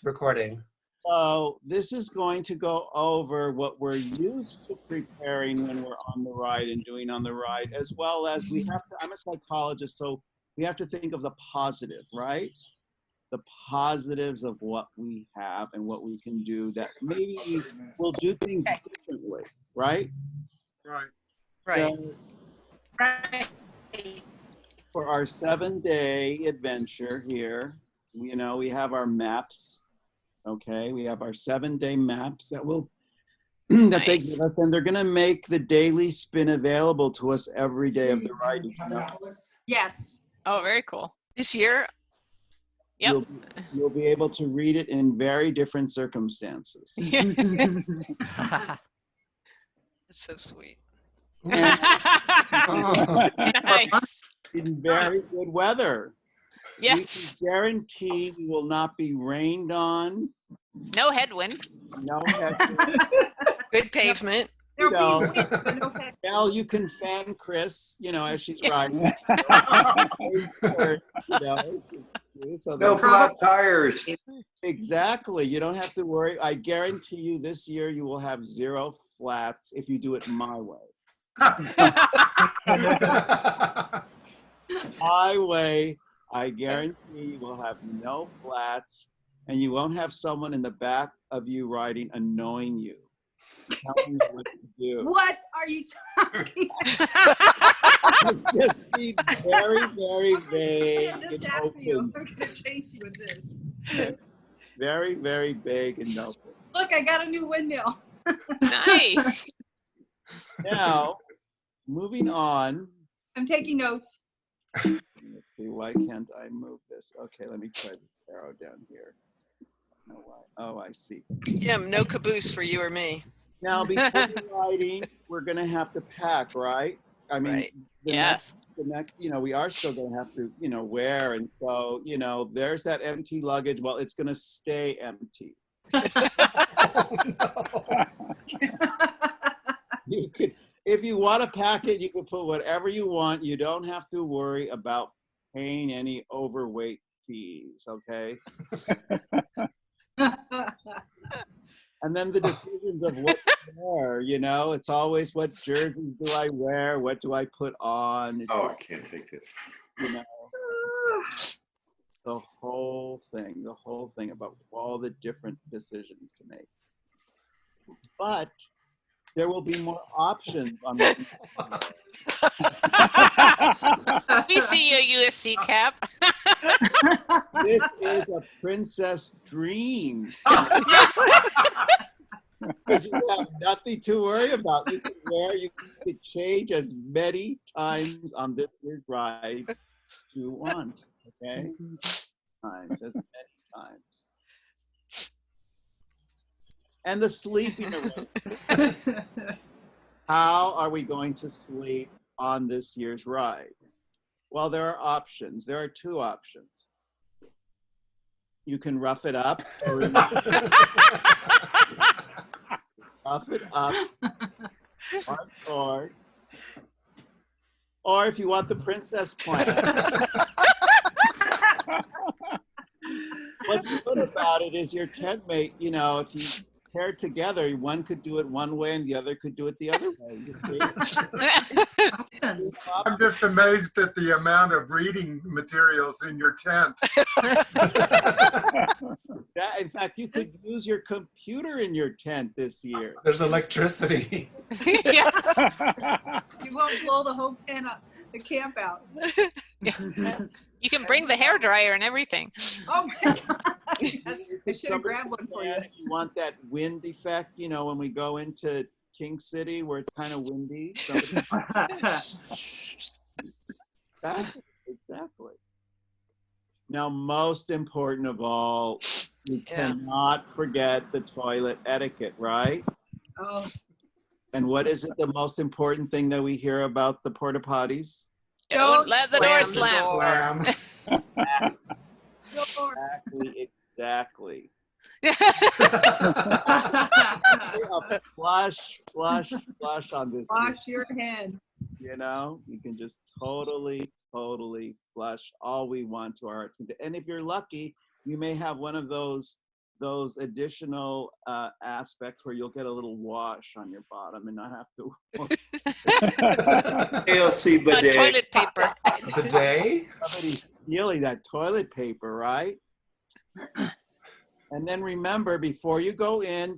recording. So this is going to go over what we're used to preparing when we're on the ride and doing on the ride, as well as we have to, I'm a psychologist, so we have to think of the positive, right? The positives of what we have and what we can do that maybe we'll do things differently, right? Right. Right. So Right. for our 7-day adventure here, you know, we have our maps. Okay, we have our 7-day maps that will that they give us, and they're going to make the daily spin available to us every day of the ride. You know? Yes. Oh, very cool. This year, Yep. You'll be able to read it in very different circumstances. it's so sweet. Nice. In very good weather. Yes. We can guarantee we will not be rained on. No headwind. No headwind. Good pavement. You know, There'll be wind, but no head. Well, you can fan Chris, you know, as she's riding. You know, so No flat tires. exactly. You don't have to worry. I guarantee you this year you will have 0 flats if you do it my way. My way, I guarantee you will have no flats, and you won't have someone in the back of you riding annoying you, telling you what to do. What are you talking Just be very, very vague about? This and happened to you. open. I'm going to chase you with this. Very, very vague and open. Look, I got a new windmill. Nice. Now, moving on. I'm taking notes. Let's see, why can't I move this? Okay, let me try the arrow down here. No, why? Oh, I see. Yeah, no caboose for you or me. Now, before the riding, we're going to have to pack, right? I mean, Right. Yes. the next, you know, we are still going to have to, you know, wear. And so, you know, there's that empty luggage. Well, it's going to stay empty. You could, if you want to pack it, you can put whatever you want. You don't have to worry about paying any overweight fees, okay? And then the decisions of what to wear, you know, it's always what jerseys do I wear? What do I put on? It's, Oh, I can't take this. you know, the whole thing about all the different decisions to make. But there will be more options on what you can wear. We see your USC cap. This is a princess dream. Because you have nothing to worry about. You can wear, you can change as many times on this year's ride as you want. Okay? Times, as many times. And the sleeping arrangement. How are we going to sleep on this year's ride? Well, there are options. There are 2 options. You can rough it up, or rough it up, or if you want the princess plan. What's good about it is your tent mate, you know, if you pair together, one could do it one way and the other could do it the other way. You see? I'm just amazed at the amount of reading materials in your tent. That, in fact, you could use your computer in your tent this year. There's electricity. Yeah. You won't blow the whole tent up, the camp out. You can bring the hairdryer and everything. Oh my God. Yes, I should have grabbed one for you. If you want that wind effect, you know, when we go into King City where it's kind of windy. Exactly. Now, most important of all, you cannot forget the toilet etiquette, right? Oh, And what is it, the most important thing that we hear about the porta potties? Don't let the door Slam the slam. door. Exactly. Flush on this. wash your hands. You know, you can just totally flush all we want to our hearts. And if you're lucky, you may have one of those those additional aspects where you'll get a little wash on your bottom and not have to. ALC bidet. Toilet paper. Bidet? Somebody's stealing that toilet paper, right? And then remember, before you go in,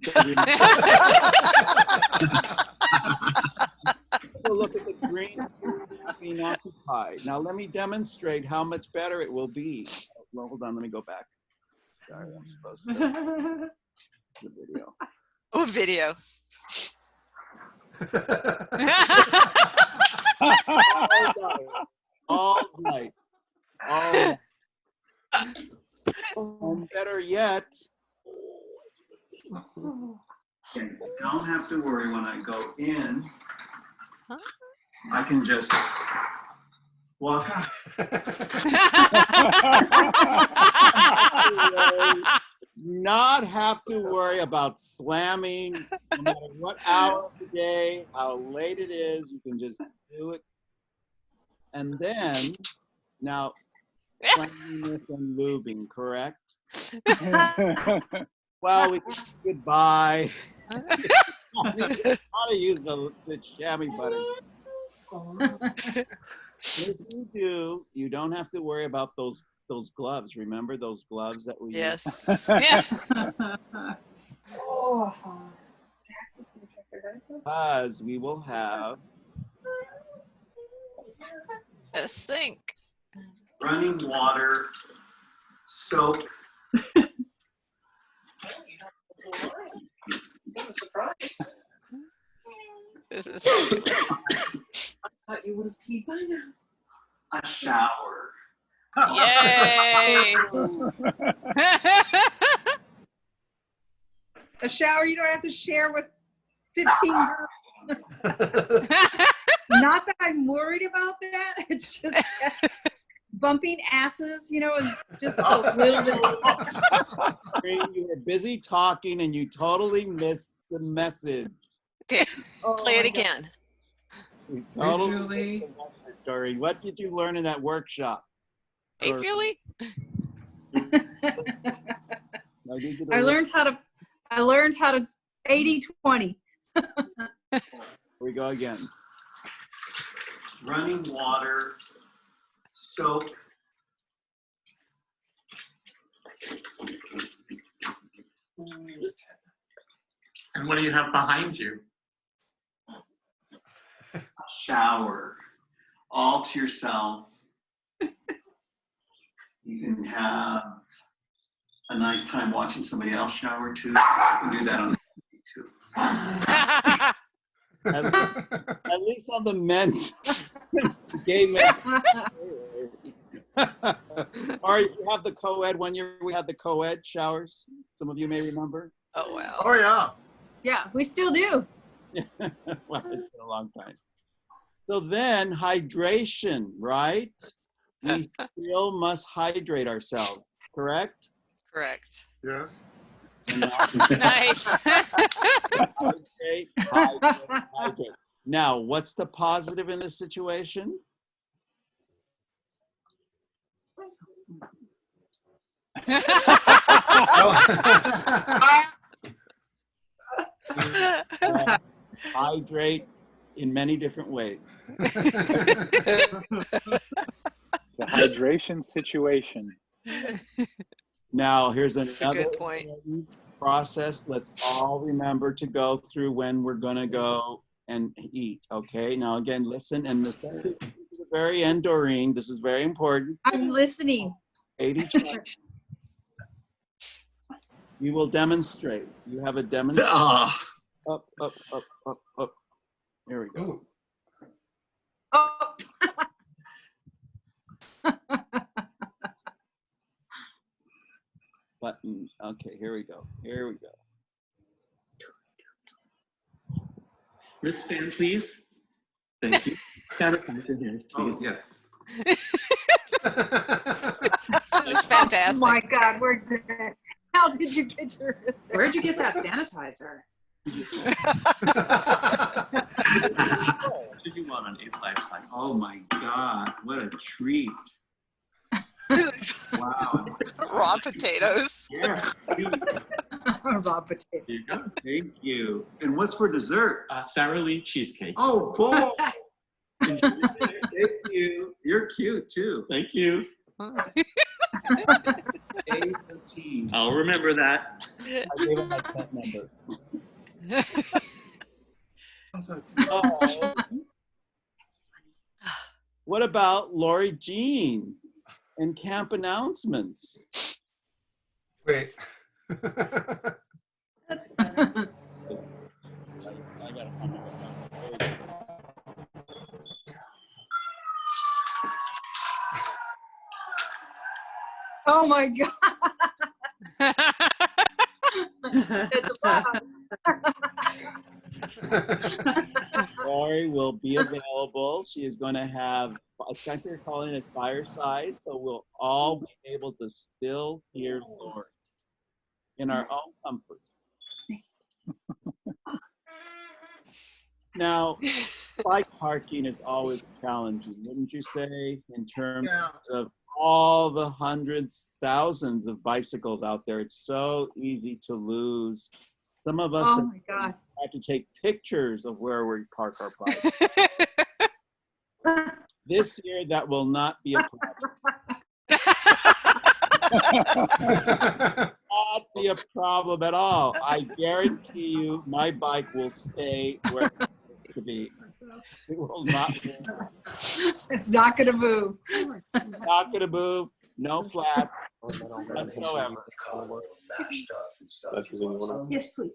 look at the green being occupied. Now let me demonstrate how much better it will be. Well, hold on, let me go back. Sorry, I'm supposed to. The video. Oh, video. All right. All. And better yet, don't have to worry when I go in. I can just walk out. Not have to worry about slamming, no matter what hour of the day, how late it is, you can just do it. And then, now, cleanliness and lubing, correct? Well, we can say goodbye. How to use the chamois butter. If you do, you don't have to worry about those gloves. Remember those gloves that we Yes. Yeah. Because we will have A sink. running water, soap. This is You would have peed by now. A shower. yay. A shower you don't have to share with 15 girls. Not that I'm worried about that. It's just bumping asses, you know, is just a little bit. You were busy talking and you totally missed the message. Okay, Oh play it my God. again. You totally Visually. missed the message, Doreen. What did you learn in that workshop? Hey, Julie? I need you to I learned how to 80-20. Here we go again. Running water, soap. And what do you have behind you? Shower, all to yourself. You can have a nice time watching somebody else shower too. You can do that on YouTube. At least on the men's, gay men's. Or if you have the co-ed, one year we had the co-ed showers. Some of you may remember. Oh, wow. Oh, yeah. Yeah, we still do. Well, it's been a long time. So then hydration, right? We still must hydrate ourselves, correct? Correct. Yes. Nice. Hydrate, hydrate, hydrate. Now, what's the positive in this situation? Hydrate in many different ways. The hydration situation. Now, here's That's a another good point. process. Let's all remember to go through when we're going to go and eat. Okay. Now, again, listen. And this is the very end, Doreen. This is very important. I'm listening. 80. You will demonstrate. You have a demonstration. Oh, Up, up, up, up, up. Here we go. Ooh. Oh. Button. Okay, here we go. Here we go. wristband, please. Thank you. Sanitizer here, please. Yes. It's Oh fantastic. my God, we're good. How did you get your wrist? Where'd you get that sanitizer? What did you want on LifeCycle? Oh my God, what a treat. Wow. Raw potatoes. Yeah. Raw potato. There you go. Thank you. And what's for dessert? Sara Lee cheesecake. Oh, boy. Thank you. You're cute too. Thank you. Cheese. I'll remember that. I gave him my tent number. What about Lori Jean and camp announcements? Wait. That's better. I gotta find it. Oh my God. It's loud. Lori will be available. She is going to have, I think they're calling it fireside, so we'll all be able to still hear Lori in our own comfort. Now, bike parking is always challenging, wouldn't you say, in terms of all the hundreds, thousands of bicycles out there? It's so easy to lose. Some of us Oh my God. have to take pictures of where we park our bike. This year, that will not be a problem. Not be a problem at all. I guarantee you, my bike will stay where it's supposed to be. It will not move. It's not going to move. Not going to move. No flat whatsoever. Yes, please.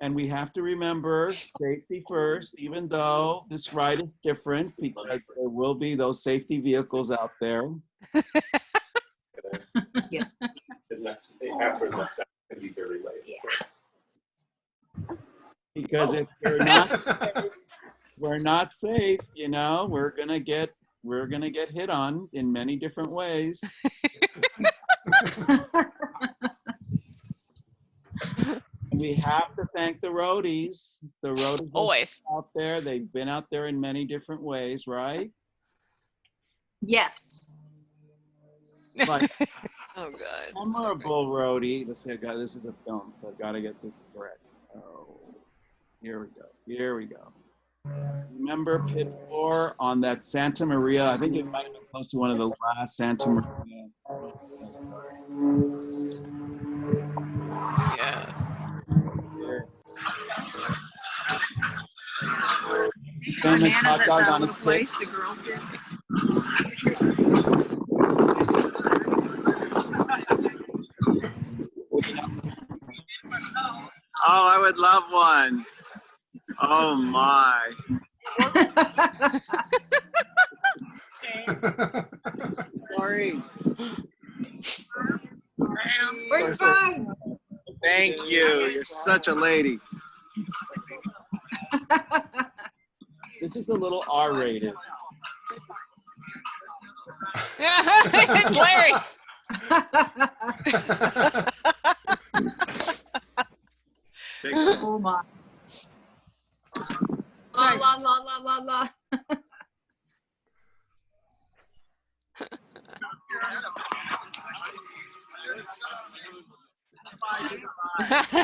And we have to remember safety first, even though this ride is different because there will be those safety vehicles out there. Yeah. Because if we're not safe, you know, we're gonna get hit on in many different ways. We have to thank the roadies. The roadies Always. out there. They've been out there in many different ways, right? Yes. Like Oh God. memorable roadie. Let's see, this is a film, so I've got to get this correct. Oh, here we go. Here we go. Remember pit 4 on that Santa Maria? I think it might have been close to one of the last Santa Maria. Yeah. Famous hot dog on a stick. The girls did. Oh, I would love one. Oh my. Sorry. Where's fine? Thank you. You're such a lady. This is a little R-rated. It's Larry. Oh my. La la la la la la.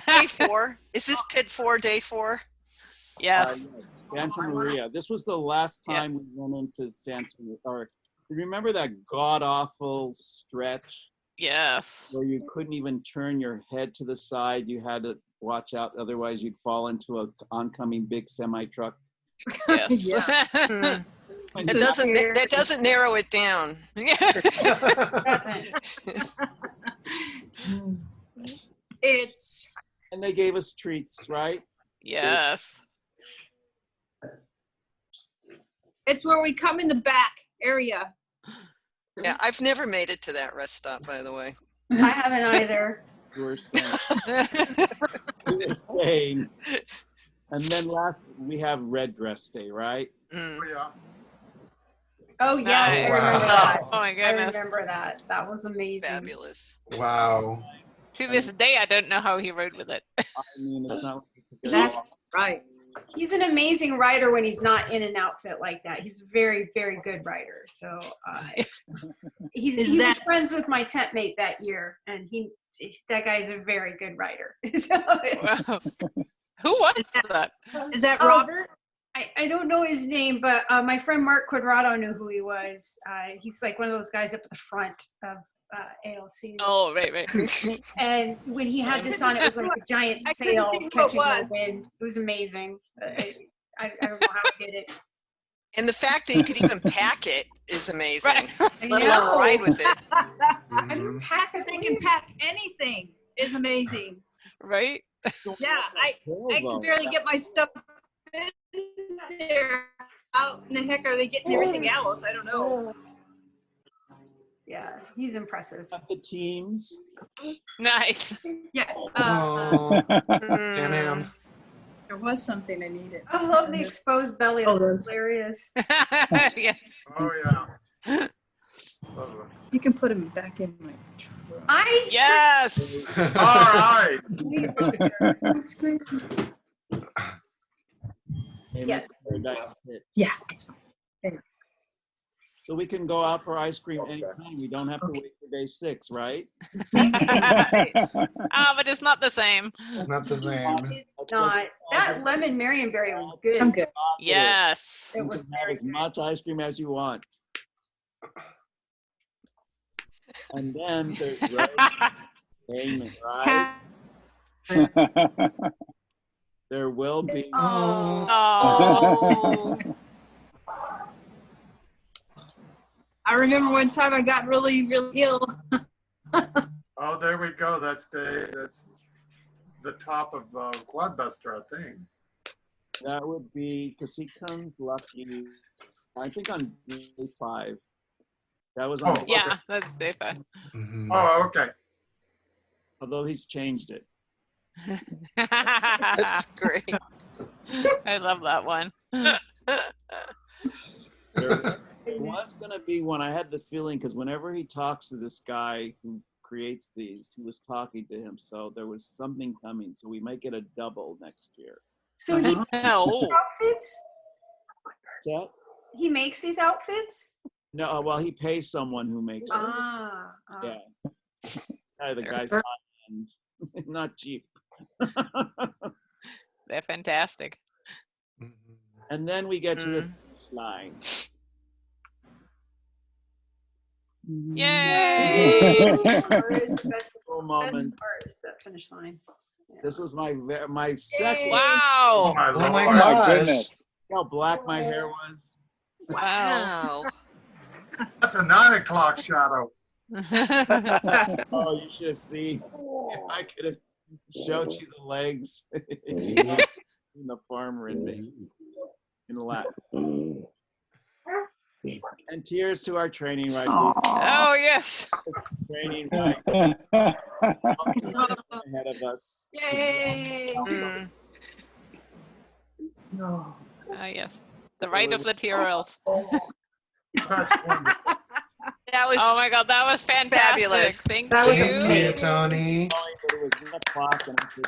Day 4. Is this pit 4, day 4? Yes. Santa Maria. This was the last time we went into Santa Maria. Or, remember that god-awful stretch Yes. where you couldn't even turn your head to the side? You had to watch out, otherwise you'd fall into an oncoming big semi-truck. Yes. Yeah. That doesn't narrow it down. It's And they gave us treats, right? Yes. it's where we come in the back area. Yeah, I've never made it to that rest stop, by the way. I haven't either. You were saying. You were saying. And then last, we have Red Dress Day, right? Mm. Yeah. Oh yeah, I Nice. remember that. Oh my I goodness. remember that. That was amazing. Fabulous. Wow. To this day, I don't know how he rode with it. I mean, it's not like we took it That's right. He's an amazing writer when he's not in an outfit like that. He's a very, very good writer. So he was friends with my tent mate that year, and that guy's a very good writer. So, Wow. Who was that? Is that Robert? I don't know his name, but my friend Mark Quadrado knew who he was. He's like one of those guys up at the front of ALC. Oh, right. And when he had this on, it was like a giant sail catching the wind. It was amazing. I don't know how he did it. And the fact that you could even pack it is amazing. Right. Let alone ride with it. The fact that they can pack anything is amazing. Right? Yeah, I can barely get my stuff in there. How in the heck are they getting everything else? I don't know. Yeah, he's impressive. The teams. Nice. Yeah. Oh, and There was something I needed. I love the exposed belly. That's hilarious. Yes. Oh, yeah. You can put them back in my truck. Yes. All right. Yes. Paradise Pit. Yeah, it's fine. So we can go out for ice cream anytime. We don't have to wait for day 6, right? But it's not the same. not the same. It's not. That lemon Marionberry was good. I'm good. Yes. You It was can have very as good. much ice cream as you want. And then there's entertainment, right? There will be. Oh. Oh. I remember one time I got really, really ill. Oh, there we go. That's the top of Quadbuster, I think. That would be because he comes lucky. I think on day 5. That was on. Oh. Yeah, that's day 5. Mhm. Oh, okay. Although he's changed it. That's great. I love that one. There was going to be one. I had the feeling because whenever he talks to this guy who creates these, he was talking to him. So there was something coming. So we might get a double next year. So he makes No. these outfits? What's that? He makes these outfits? No, well, he pays someone who makes it. Yeah. The guy's high end, not cheap. They're fantastic. Mhm. And then we get to the finish line. Yay! Full moment. Part is that finish line. Yeah. This was my second. Wow. my Oh my Lord. Oh my gosh. goodness. See how black my hair was? Wow. That's a 9 o'clock shadow. Oh, you should have seen. If I could have showed you the legs. In the farmer in me. In Latin. And tears to our training right Oh, yes. training right ahead of us. Yay! Yes. The right of the Tyrrells. That's wonderful. That was Oh my God, that was fantastic. Fabulous. Thank That was you. Thank you, Tony. But it was 9 o'clock and I said,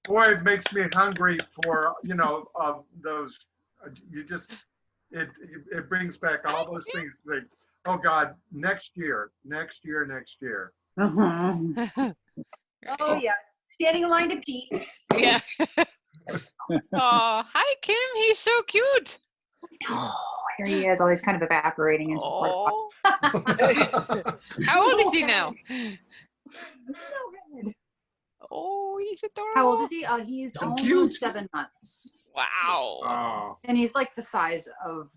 Boy, it makes me hungry for, those, it brings back all those things. Like, oh God, next year. Oh, yeah. Standing in line to pee. Yeah. Oh, hi, Kim. He's so cute. Oh, here he is, always kind of evaporating into Oh. How old is he now? Oh, he's adorable. How old is he? He's So almost cute. 7 months. Wow. Oh, And he's like the size of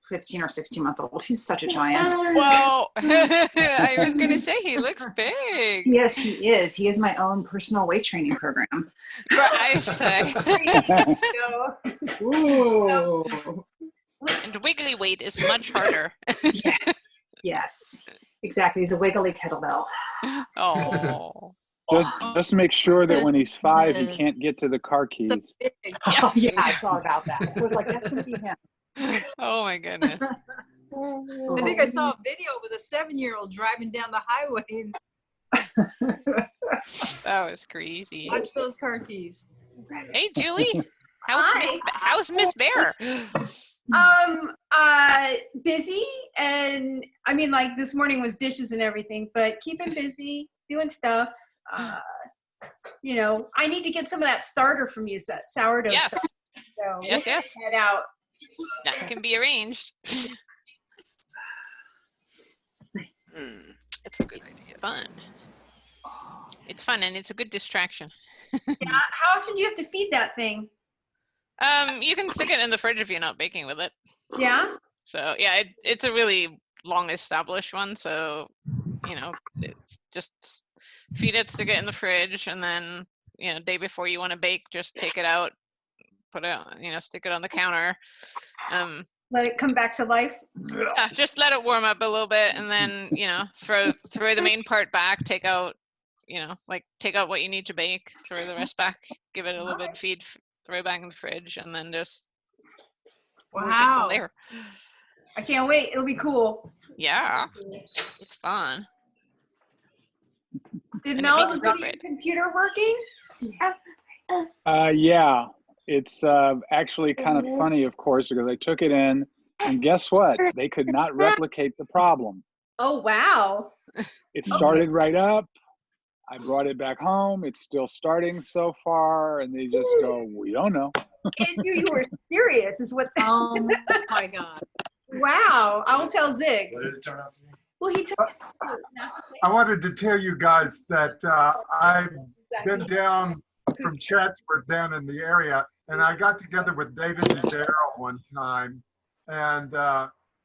15 or 16-month-old. He's such a giant. Well, I was going to say he looks big. Yes, he is. He is my own personal weight training program. I say. Ooh. And wiggly weight is much harder. Yes. Yes. Exactly. He's a wiggly kettlebell. Oh. Just make sure that when he's 5, he can't get to the car keys. Oh, yeah, I saw about that. I was like, that's going to be him. Oh my goodness. I think I saw a video with a 7-year-old driving down the highway. And That was crazy. Watch those car keys. Hey, Julie. How's Miss Bear? Busy, and I mean, like this morning was dishes and everything, but keeping busy, doing stuff. You know, I need to get some of that starter from you, that sourdough Yes. stuff. So Yes. head out. That can be arranged. It's a good idea. Fun. It's fun and it's a good distraction. Yeah. How often do you have to feed that thing? You can stick it in the fridge if you're not baking with it. Yeah. So yeah, it's a really long established one. So, you know, it's just feed it, stick it in the fridge, and then, you know, day before you want to bake, just take it out, put it, you know, stick it on the counter. Let it come back to life. Yeah, just let it warm up a little bit, and then, you know, throw the main part back, take out, you know, like take out what you need to bake, throw the rest back, give it a little bit of feed, throw it back in the fridge, and then just work it from there. I can't wait. It'll be cool. Yeah, it's fun. Did And it Mel makes get good your bread. computer working? Yeah, it's actually kind of funny, of course, because I took it in, and guess what? They could not replicate the problem. Oh, wow. It started right up. I brought it back home. It's still starting so far, and they just go, "We don't know." It knew you were serious, is what. Oh my God. Wow. I'll tell Zig. What did it turn out to be? Well, he took. I wanted to tell you guys that I've been down from Chatsworth down in the area, and I got together with David Zero one time, and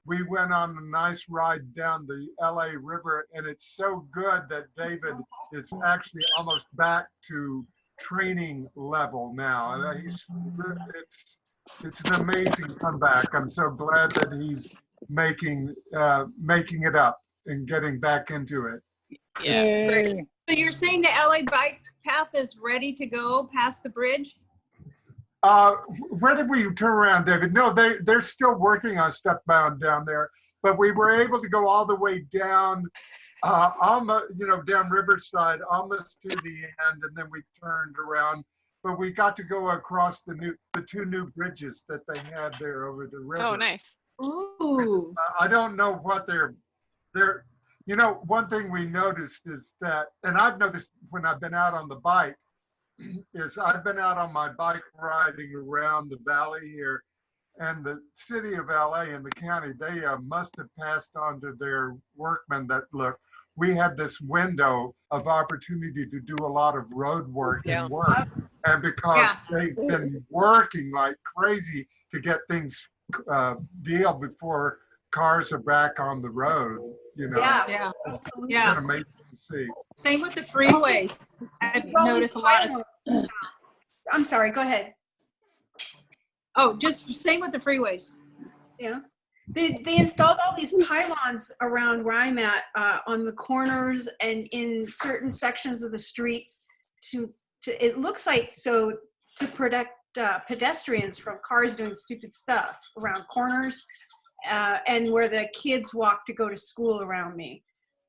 we went on a nice ride down the LA River, and it's so good that David is actually almost back to training level now. And it's an amazing comeback. I'm so glad that he's making it up and getting back into it. Yeah. Yay. So you're saying the LA bike path is ready to go past the bridge? Where did we turn around, David? No, they're still working on Stepbound down there, but we were able to go all the way down, almost, you know, down Riverside, almost to the end, and then we turned around. But we got to go across the two new bridges that they had there over the river. Oh, nice. Ooh. I don't know what they're. You know, one thing we noticed is that, and I've noticed when I've been out on the bike, is I've been out on my bike riding around the valley here, and the city of LA and the county, they must have passed on to their workmen that, look, we had this window of opportunity to do a lot of road work and work. And because they've been working like crazy to get things deal before cars are back on the road, you know. Yeah. It's Yeah. been amazing to see. Same with the freeway. I've noticed a lot of. I'm sorry, go ahead. Oh, just same with the freeways. Yeah. They installed all these pylons around where I'm at, on the corners and in certain sections of the streets to it looks like, so to protect pedestrians from cars doing stupid stuff around corners, and where the kids walk to go to school around me.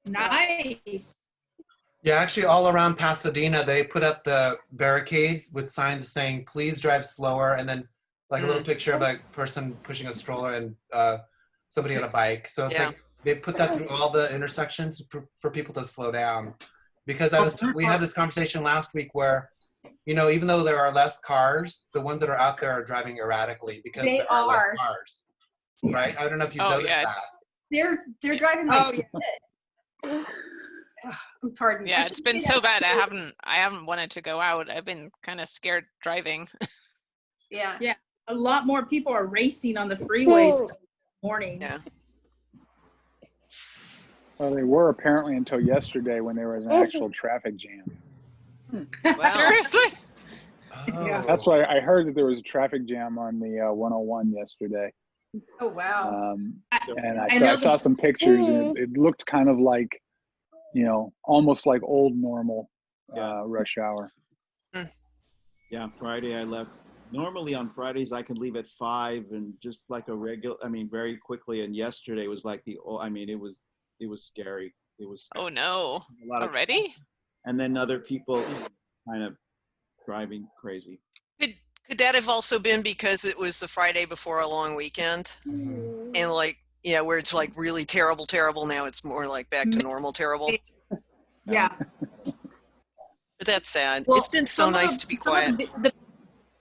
So. Nice. Yeah, actually all around Pasadena, they put up the barricades with signs saying, please drive slower. And then like a little picture of a person pushing a stroller and somebody on a bike. So it's like, they put that through all the intersections for people to slow down. Because we had this conversation last week where, you know, even though there are less cars, the ones that are out there are driving erratically because there are less cars. Right? I don't know if you've noticed that. They're driving like pardon. Yeah, it's been so bad. I haven't wanted to go out. I've been kind of scared driving. Yeah. Yeah. A lot more people are racing on the freeways this morning. Yeah. Well, they were apparently until yesterday when there was an actual traffic jam. Wow. Seriously? Oh. That's why I heard that there was a traffic jam on the 101 yesterday. Oh, wow. And I saw some pictures, and it looked kind of like, you know, almost like old normal rush hour. Yeah, Friday I left. Normally on Fridays I can leave at 5 and just like a regular, I mean, very quickly. And yesterday was like it was scary. It was scary. Oh no. A lot of Already? and then other people kind of driving crazy. Could that have also been because it was the Friday before a long weekend? And like, yeah, where it's like really terrible, terrible. Now it's more like back to normal terrible. Yeah. But that's sad. Well, It's been so nice to be quiet.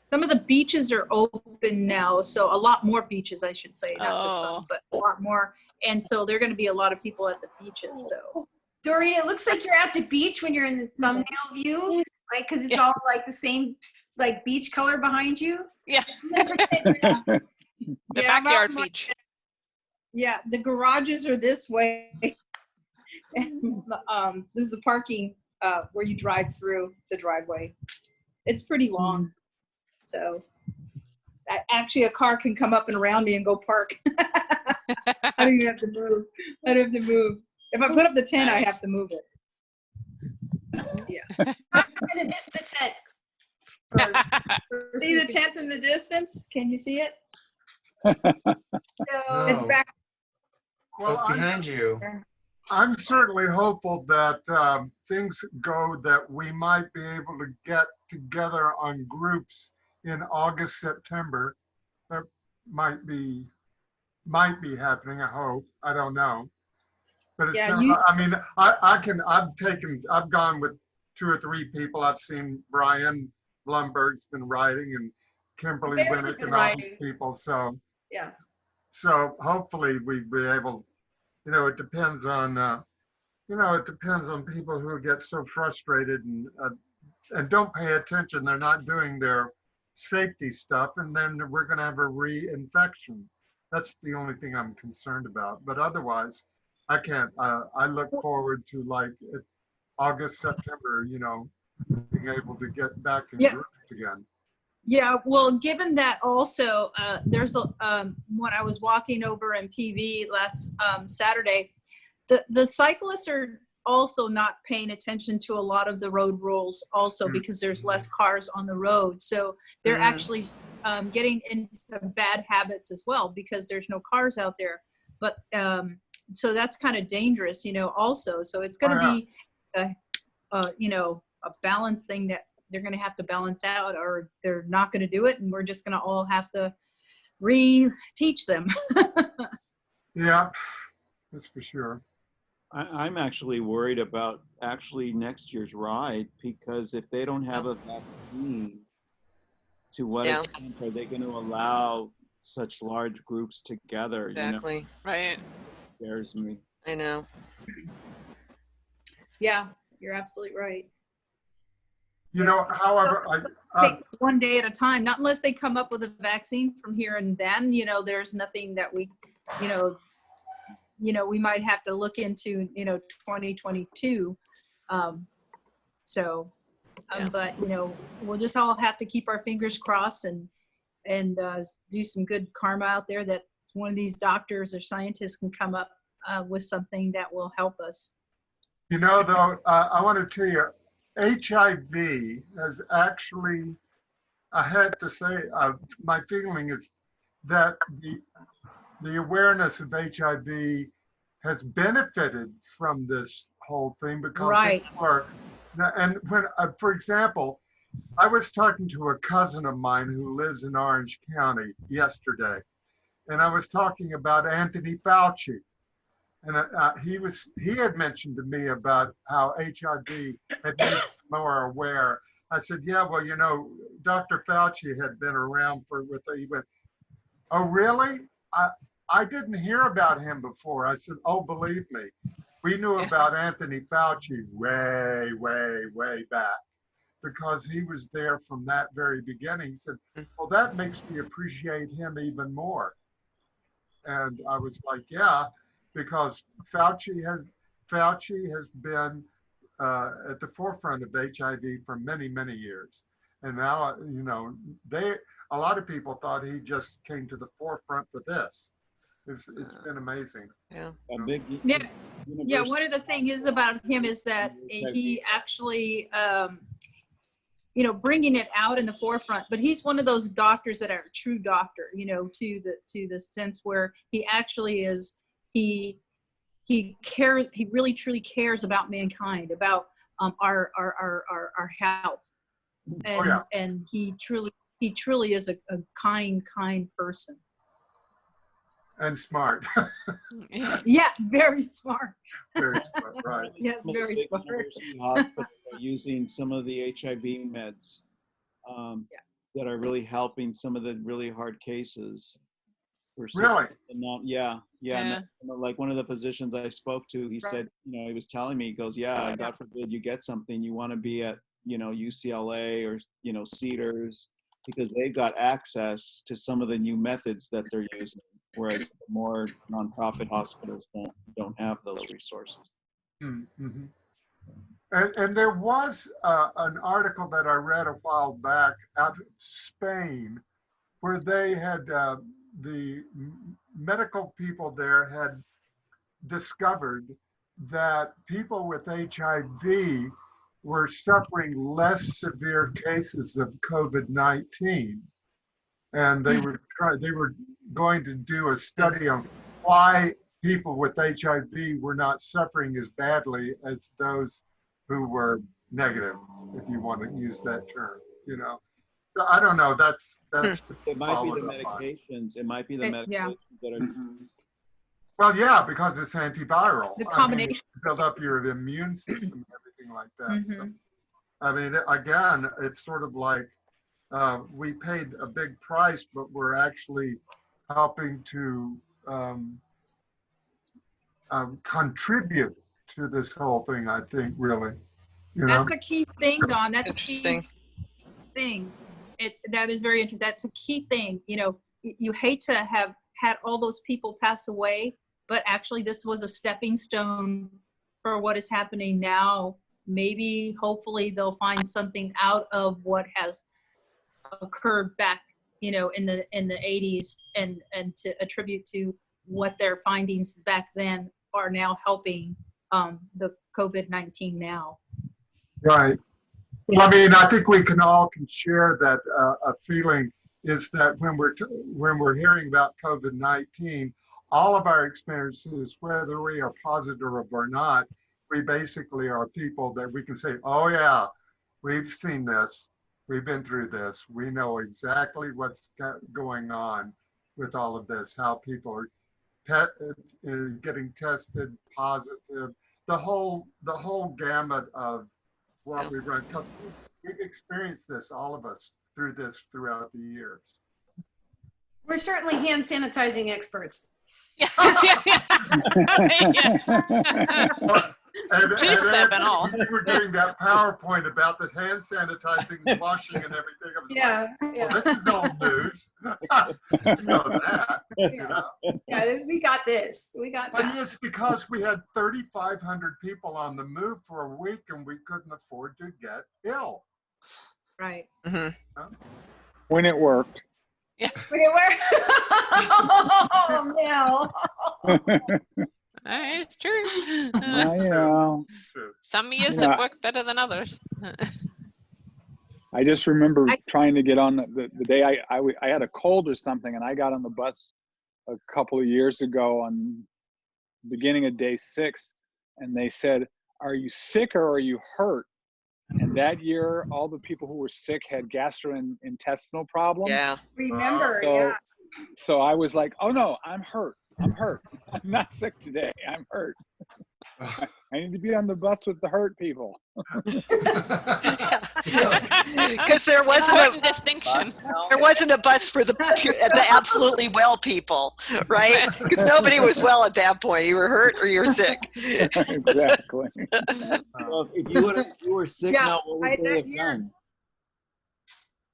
Some of the beaches are open now, so a lot more beaches, I should say, not just some, but a lot more. And so there are going to be a lot of people at the beaches. So, Doreen, it looks like you're at the beach when you're in the thumbnail view, like because it's all like the same like beach color behind you. Yeah. The backyard beach. Yeah, the garages are this way. And, this is the parking where you drive through the driveway. It's pretty long. So actually a car can come up and around me and go park. I don't even have to move. I don't have to move. If I put up the tent, I have to move it. Yeah. I'm gonna miss the tent. See the tent in the distance? Can you see it? No. It's back. Well, it's behind you. I'm certainly hopeful that things go that we might be able to get together on groups in August, September. That might be happening. I hope. I don't know. But it's I mean, I've gone with 2 or 3 people. I've seen Brian Blumberg's been writing and Kimberly Winnick and all these people. So yeah. So hopefully we'd be able. It depends on, people who get so frustrated and don't pay attention. They're not doing their safety stuff, and then we're going to have a reinfection. That's the only thing I'm concerned about. But otherwise, I can't. I look forward to like August, September. Being able to get back in groups again. Yeah, well, given that also, there's when I was walking over in PV last Saturday, the cyclists are also not paying attention to a lot of the road rules also because there's less cars on the road. So they're actually getting into bad habits as well because there's no cars out there. But so that's kind of dangerous, also. So it's going to be, a balance thing that they're going to have to balance out, or they're not going to do it, and we're just going to all have to re-teach them. Yeah, that's for sure. I'm actually worried about next year's ride, because if they don't have a vaccine, to what extent are they going to allow such large groups together? Exactly. Right. Scares me. I know. Yeah, you're absolutely right. However, take one day at a time, not unless they come up with a vaccine from here and then, there's nothing that we, we might have to look into, 2022. But, we'll just all have to keep our fingers crossed and do some good karma out there that one of these doctors or scientists can come up with something that will help us. Though, I want to tell you, HIV has actually, I had to say, my feeling is that the awareness of HIV has benefited from this whole thing because and when, for example, I was talking to a cousin of mine who lives in Orange County yesterday, and I was talking about Anthony Fauci. And he had mentioned to me about how HIV had made him more aware. I said, yeah, well, Dr. Fauci had been around he went, oh, really? I didn't hear about him before. I said, oh, believe me, we knew about Anthony Fauci way, way, way back because he was there from that very beginning. He said, well, that makes me appreciate him even more. And I was like, yeah. Because Fauci has been at the forefront of HIV for many, many years. And now, a lot of people thought he just came to the forefront for this. It's been amazing. Yeah. Yeah, one of the things about him is that he actually, bringing it out in the forefront, but he's one of those doctors that are a true doctor, to the sense where he actually is, he cares, he really truly cares about mankind, about our health. And yeah. and he truly is a kind person. And smart. Yeah, very smart. Very smart, right. Yes, Some of the very big smart. university hospitals are using some of the HIV meds that are really helping some of the really hard cases. Really? Yeah. Yeah. Like one of the physicians I spoke to, he said, he was telling me, he goes, yeah, God forbid you get something, you want to be at, UCLA or, Cedars, because they've got access to some of the new methods that they're using, whereas the more nonprofit hospitals don't have those resources. Mm-hmm. And there was an article that I read a while back out of Spain, where they had the medical people there had discovered that people with HIV were suffering less severe cases of COVID-19, and they were going to do a study on why people with HIV were not suffering as badly as those who were negative, if you want to use that term, So I don't know. That's It might be the medications. It might be the medications that are. Well, yeah, because it's antiviral. The combination. Build up your immune system and everything like that. So, again, it's sort of like we paid a big price, but we're actually helping to contribute to this whole thing, I think, really. That's a key thing, Don. That's Interesting. a key thing. That is very interesting. That's a key thing. You hate to have had all those people pass away, but actually this was a stepping stone for what is happening now. Maybe, hopefully, they'll find something out of what has occurred back, in the 80s, and to attribute to what their findings back then are now helping the COVID-19 now. Right. Well, I think we all can share that a feeling is that when we're hearing about COVID-19, all of our experiences, whether we are positive or not, we basically are people that we can say, oh yeah, we've seen this, we've been through this, we know exactly what's going on with all of this, how people are getting tested positive, the whole gamut of what we run, because we've experienced this, all of us, throughout the years. We're certainly hand sanitizing experts. Two-step and all. You were doing that PowerPoint about the hand sanitizing, washing, and everything. I was well, this is old news. You know that. Yeah, we got this. And it's because we had 3,500 people on the move for a week, and we couldn't afford to get ill. Right. When it worked. Yeah. When it worked. Oh, no. It's true. Some years have worked better than others. I just remember trying to get on the day I had a cold or something, and I got on the bus a couple of years ago on beginning of day 6, and they said, "Are you sick or are you hurt?" And that year, all the people who were sick had gastrointestinal problems. Yeah. Remember, So I was like, "Oh no, I'm hurt. I'm not sick today. I'm hurt. I need to be on the bus with the hurt people." Because there wasn't a distinction. There wasn't a bus for the absolutely well people, right? Because nobody was well at that point. You were hurt or you're sick. Exactly. Well, if you were sick now, what would they have done?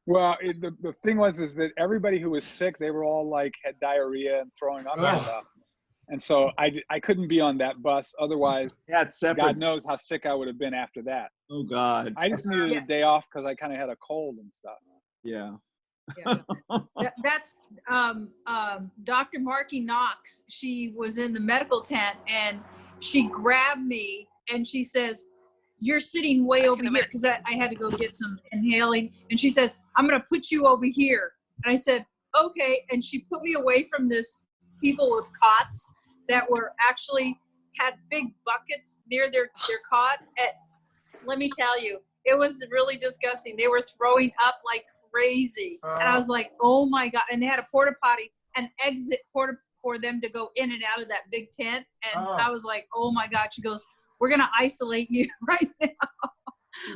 Well, the thing was that everybody who was sick, they were all like had diarrhea and throwing up and stuff. And so I couldn't be on that bus. Otherwise, God knows how sick I would have been after that. Oh, God. I just needed a day off because I kind of had a cold and stuff. Yeah. That's Dr. Marky Knox. She was in the medical tent, and she grabbed me and she says, "You're sitting way over here," because I had to go get some inhaling. And she says, "I'm going to put you over here." And I said, "Okay." And she put me away from this people with cots that were actually had big buckets near their cot at let me tell you, it was really disgusting. They were throwing up like crazy. And I was like, oh my God. And they had a porta potty, an exit porta for them to go in and out of that big tent. And I was like, oh my God. She goes, we're going to isolate you right now.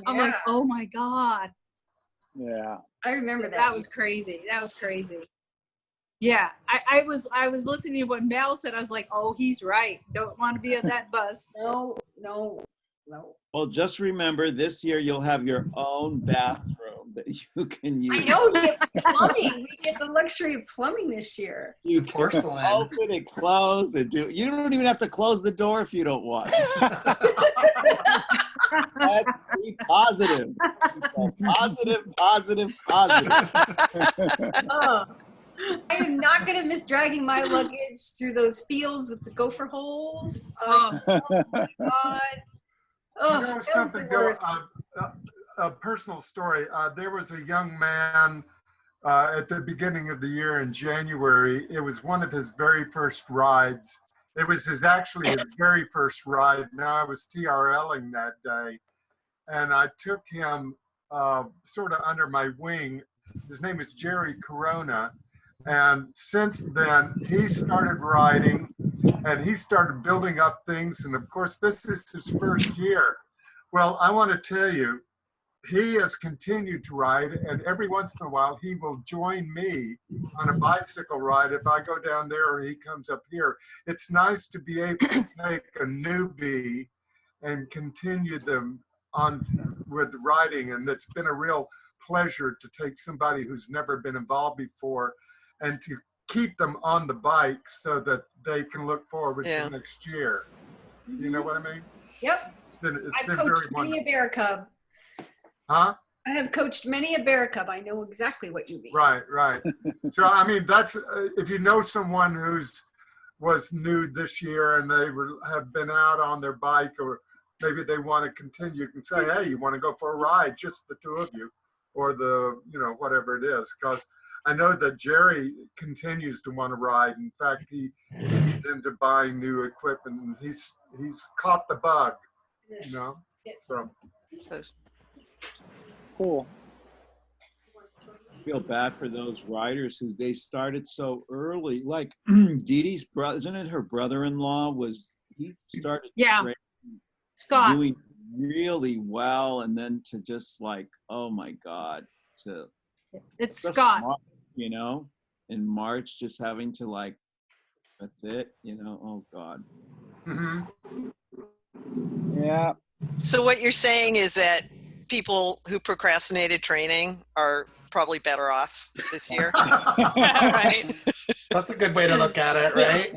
I'm like, oh my God. Yeah. I remember that. That was crazy. That was crazy. Yeah. I was listening to what Mel said. I was like, oh, he's right. Don't want to be on that bus. No. Well, just remember this year you'll have your own bathroom that you can use. I know, we get plumbing. We get the luxury of plumbing this year. You Porcelain. can open and close and do. You don't even have to close the door if you don't want. Let's be positive. Positive. Oh, I am not going to miss dragging my luggage through those fields with the gopher holes. Oh my God. Oh, You know something, though, a personal story. There was a young man at the beginning of the year in January. It was one of his very first rides. It was actually his very first ride. Now I was TRLing that day, and I took him sort of under my wing. His name is Jerry Corona. And since then, he started riding and he started building up things. And of course, this is his first year. Well, I want to tell you, he has continued to ride. And every once in a while, he will join me on a bicycle ride if I go down there or he comes up here. It's nice to be able to take a newbie and continue them on with riding. And it's been a real pleasure to take somebody who's never been involved before and to keep them on the bike so that they can look forward to next year. You know what I mean? Yep. It's been I've very coached many a bear cub. Huh? I have coached many a bear cub. I know exactly what you mean. Right. So, I mean, that's, if you know someone was new this year and they have been out on their bike, or maybe they want to continue, you can say, hey, you want to go for a ride, just the two of you, or whatever it is. Because I know that Jerry continues to want to ride. In fact, he's into buying new equipment, and he's caught the bug, So cool. I feel bad for those riders who they started so early. Like Dee Dee's brother, isn't it her brother-in-law he started Scott doing really well, and then to just like, oh my God, it's Scott. March, in March, just having to like, that's it, oh God. Mm-hmm. Yeah. So what you're saying is that people who procrastinated training are probably better off this year. Right. That's a good way to look at it, right?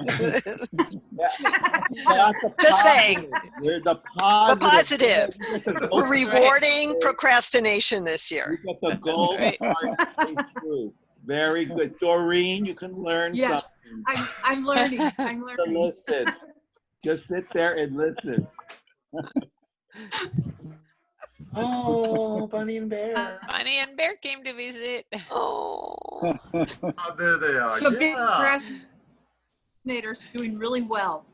Just saying. We're the positive. We're rewarding procrastination this year. You got the gold part true. Very good. Doreen, you can learn something. I'm learning. Listen. Just sit there and listen. Oh, Bunny and Bear. Bunny and Bear came to visit. Oh. There they are. The big procrastinators doing really well.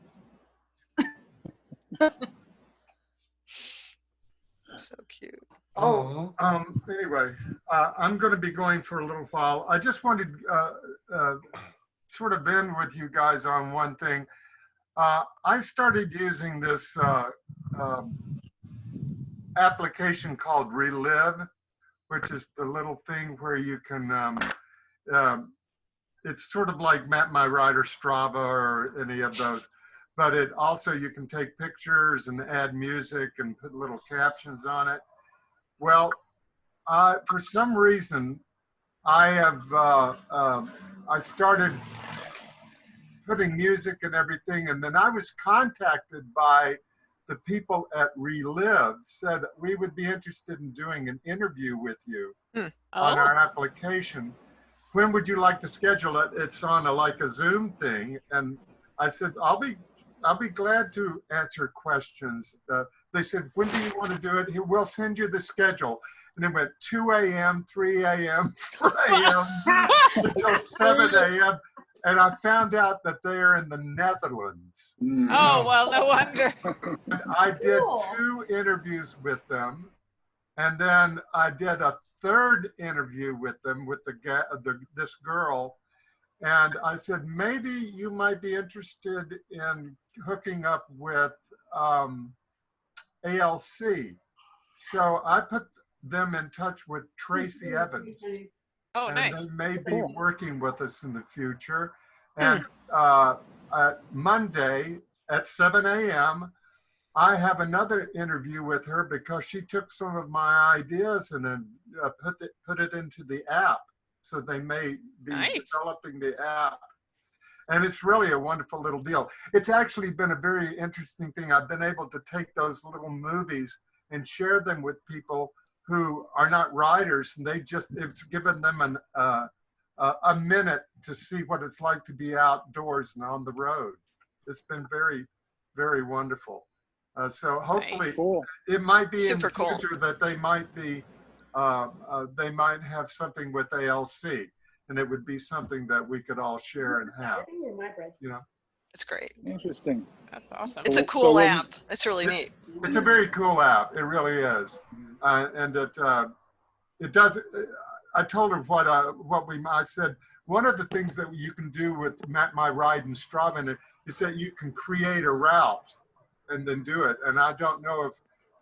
So cute. Anyway, I'm going to be going for a little while. I just wanted sort of end with you guys on one thing. I started using this application called Relive, which is the little thing where you can, it's sort of like Map My Rider, Strava, or any of those, but it also, you can take pictures and add music and put little captions on it. Well, for some reason, I started putting music and everything, and then I was contacted by the people at Relive, said we would be interested in doing an interview with you on our application. When would you like to schedule it? It's on like a Zoom thing. And I said, I'll be glad to answer questions. They said, when do you want to do it? We'll send you the schedule. And it went 2 a.m., 3 a.m., 4 a.m. until 7 a.m. and I found out that they're in the Netherlands. Oh, well, no wonder. And I did 2 interviews with them, and then I did a 3rd interview with them with this girl, and I said, maybe you might be interested in hooking up with ALC. So I put them in touch with Tracy Evans. Oh, and nice. they may be working with us in the future. And Monday at 7 a.m., I have another interview with her because she took some of my ideas and then put it into the app. So they may be developing the app. And it's really a wonderful little deal. It's actually been a very interesting thing. I've been able to take those little movies and share them with people who are not riders, and it's given them a minute to see what it's like to be outdoors and on the road. It's been very, very wonderful. So hopefully it might be in the future that they might be, they might have something with ALC, and it would be something that we could all share and have, you know. It's great. Interesting. That's awesome. It's a cool app. It's really neat. It's a very cool app. It really is. And it does. I told her I said, one of the things that you can do with my ride in Strava is that you can create a route and then do it. And I don't know if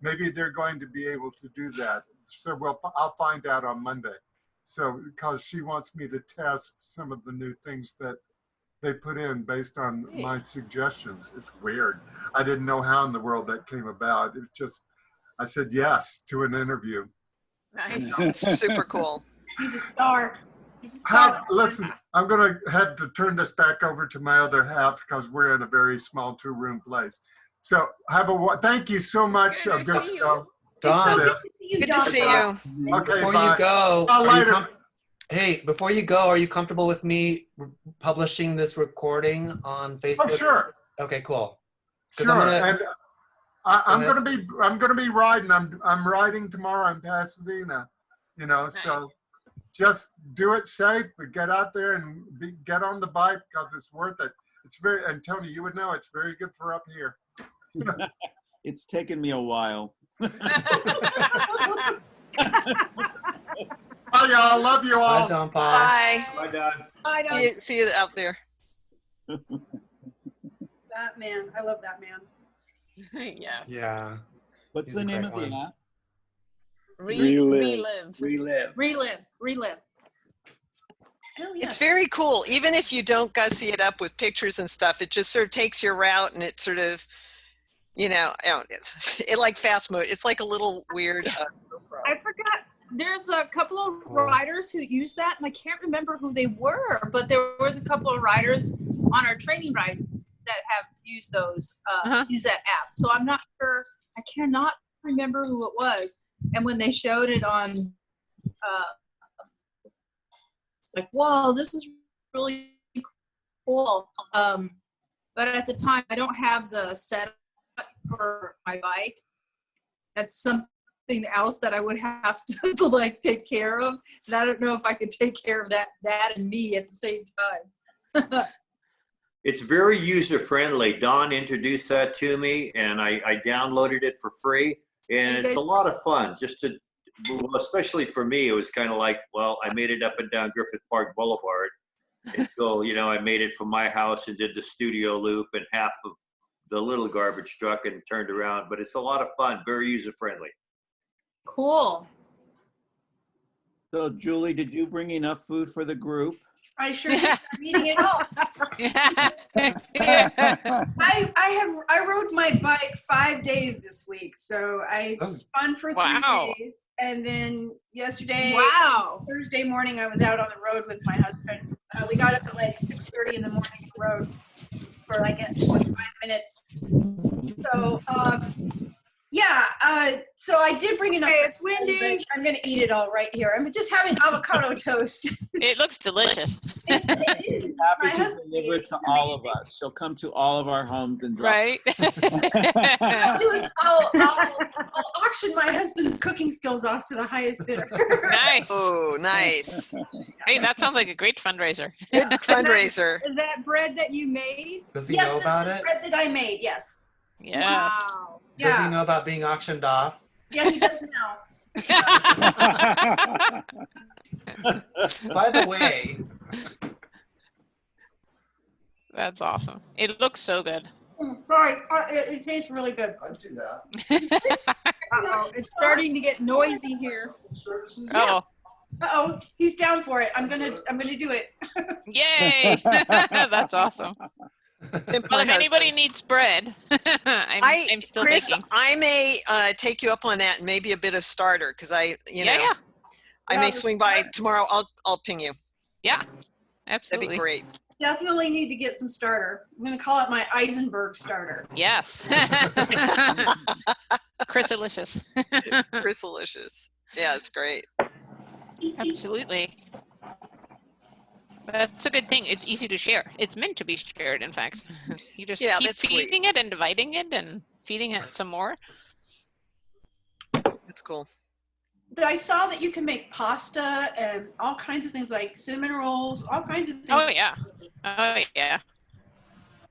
maybe they're going to be able to do that. So I'll find out on Monday. So because she wants me to test some of the new things that they put in based on my suggestions. It's weird. I didn't know how in the world that came about. It's just, I said yes to an interview. Nice. It's super cool. He's a star. Listen, I'm going to have to turn this back over to my other half because we're in a very small 2-room place. So thank you so much. Good to see you. Don, Good to see you. Okay, before bye. you go, Later. hey, before you go, are you comfortable with me publishing this recording on Facebook? Oh, sure. Okay, cool. Sure. I'm gonna be riding. I'm riding tomorrow in Pasadena. You know, so just do it safe, but get out there and get on the bike because it's worth it. It's and Tony, you would know it's very good for up here. It's taken me a while. Bye, y'all. Love you all. Bye, Don Paul. Bye. Bye, Don. Bye, Don. See you out there. That man. I love that man. Yeah. Yeah. What's He's the a name great of the one. app? Relive. Oh, yeah. It's very cool. Even if you don't gussy it up with pictures and stuff, it just sort of takes your route and it sort of, it like fast mode. It's like a little weird. I forgot. There's a couple of riders who use that, and I can't remember who they were, but there was a couple of riders on our training rides that have used use that app. So I'm not sure. I cannot remember who it was. And when they showed it on, like, whoa, this is really cool. But at the time, I don't have the setup for my bike. That's something else that I would have to like take care of. And I don't know if I could take care of that and me at the same time. It's very user-friendly. Don introduced that to me, and I downloaded it for free. And it's a lot of fun. Especially for me, it was kind of like, well, I made it up and down Griffith Park Boulevard until, I made it from my house and did the studio loop and half of the little garbage truck and turned around. But it's a lot of fun, very user-friendly. Cool. So, Julie, did you bring enough food for the group? I sure did. I'm eating it all. I rode my bike 5 days this week, so I spun for 3 days, and then yesterday, Thursday morning, I was out on the road with my husband. We got up at like 6:30 in the morning and rode for like 25 minutes. So, so I did bring enough. Hey, it's windy. I'm gonna eat it all right here. I'm just having avocado toast. It looks delicious. It is. Happy to deliver it to all of us. She'll come to all of our homes and drop. Right. I'll auction my husband's cooking skills off to the highest bidder. Nice. Oh, nice. Hey, that sounds like a great fundraiser. Good fundraiser. Is that bread that you made? Does he Yes, know this about is it? bread that I made. Yes. Yes. Wow. Does he Yeah. know about being auctioned off? Yeah, he does now. By the way, That's awesome. It looks so good. Sorry, it tastes really good. I'd do that. Uh-oh, it's starting to get noisy here. Oh, Uh-oh, he's down for it. I'm gonna do it. yay! That's awesome. Well, if anybody needs bread, I'm still Chris, baking. I may take you up on that and maybe a bit of starter because I may swing by tomorrow. I'll ping you. Yeah, absolutely. That'd be great. Definitely need to get some starter. I'm gonna call it my Eisenberg starter. Yes. Chrysalicious. Chrysalicious. Yeah, it's great. Absolutely. That's a good thing. It's easy to share. It's meant to be shared, in fact. You just keep that's feeding it and dividing it and feeding it some more. That's cool. I saw that you can make pasta and all kinds of things like cinnamon rolls, all kinds of things. Oh, yeah. Oh, yeah.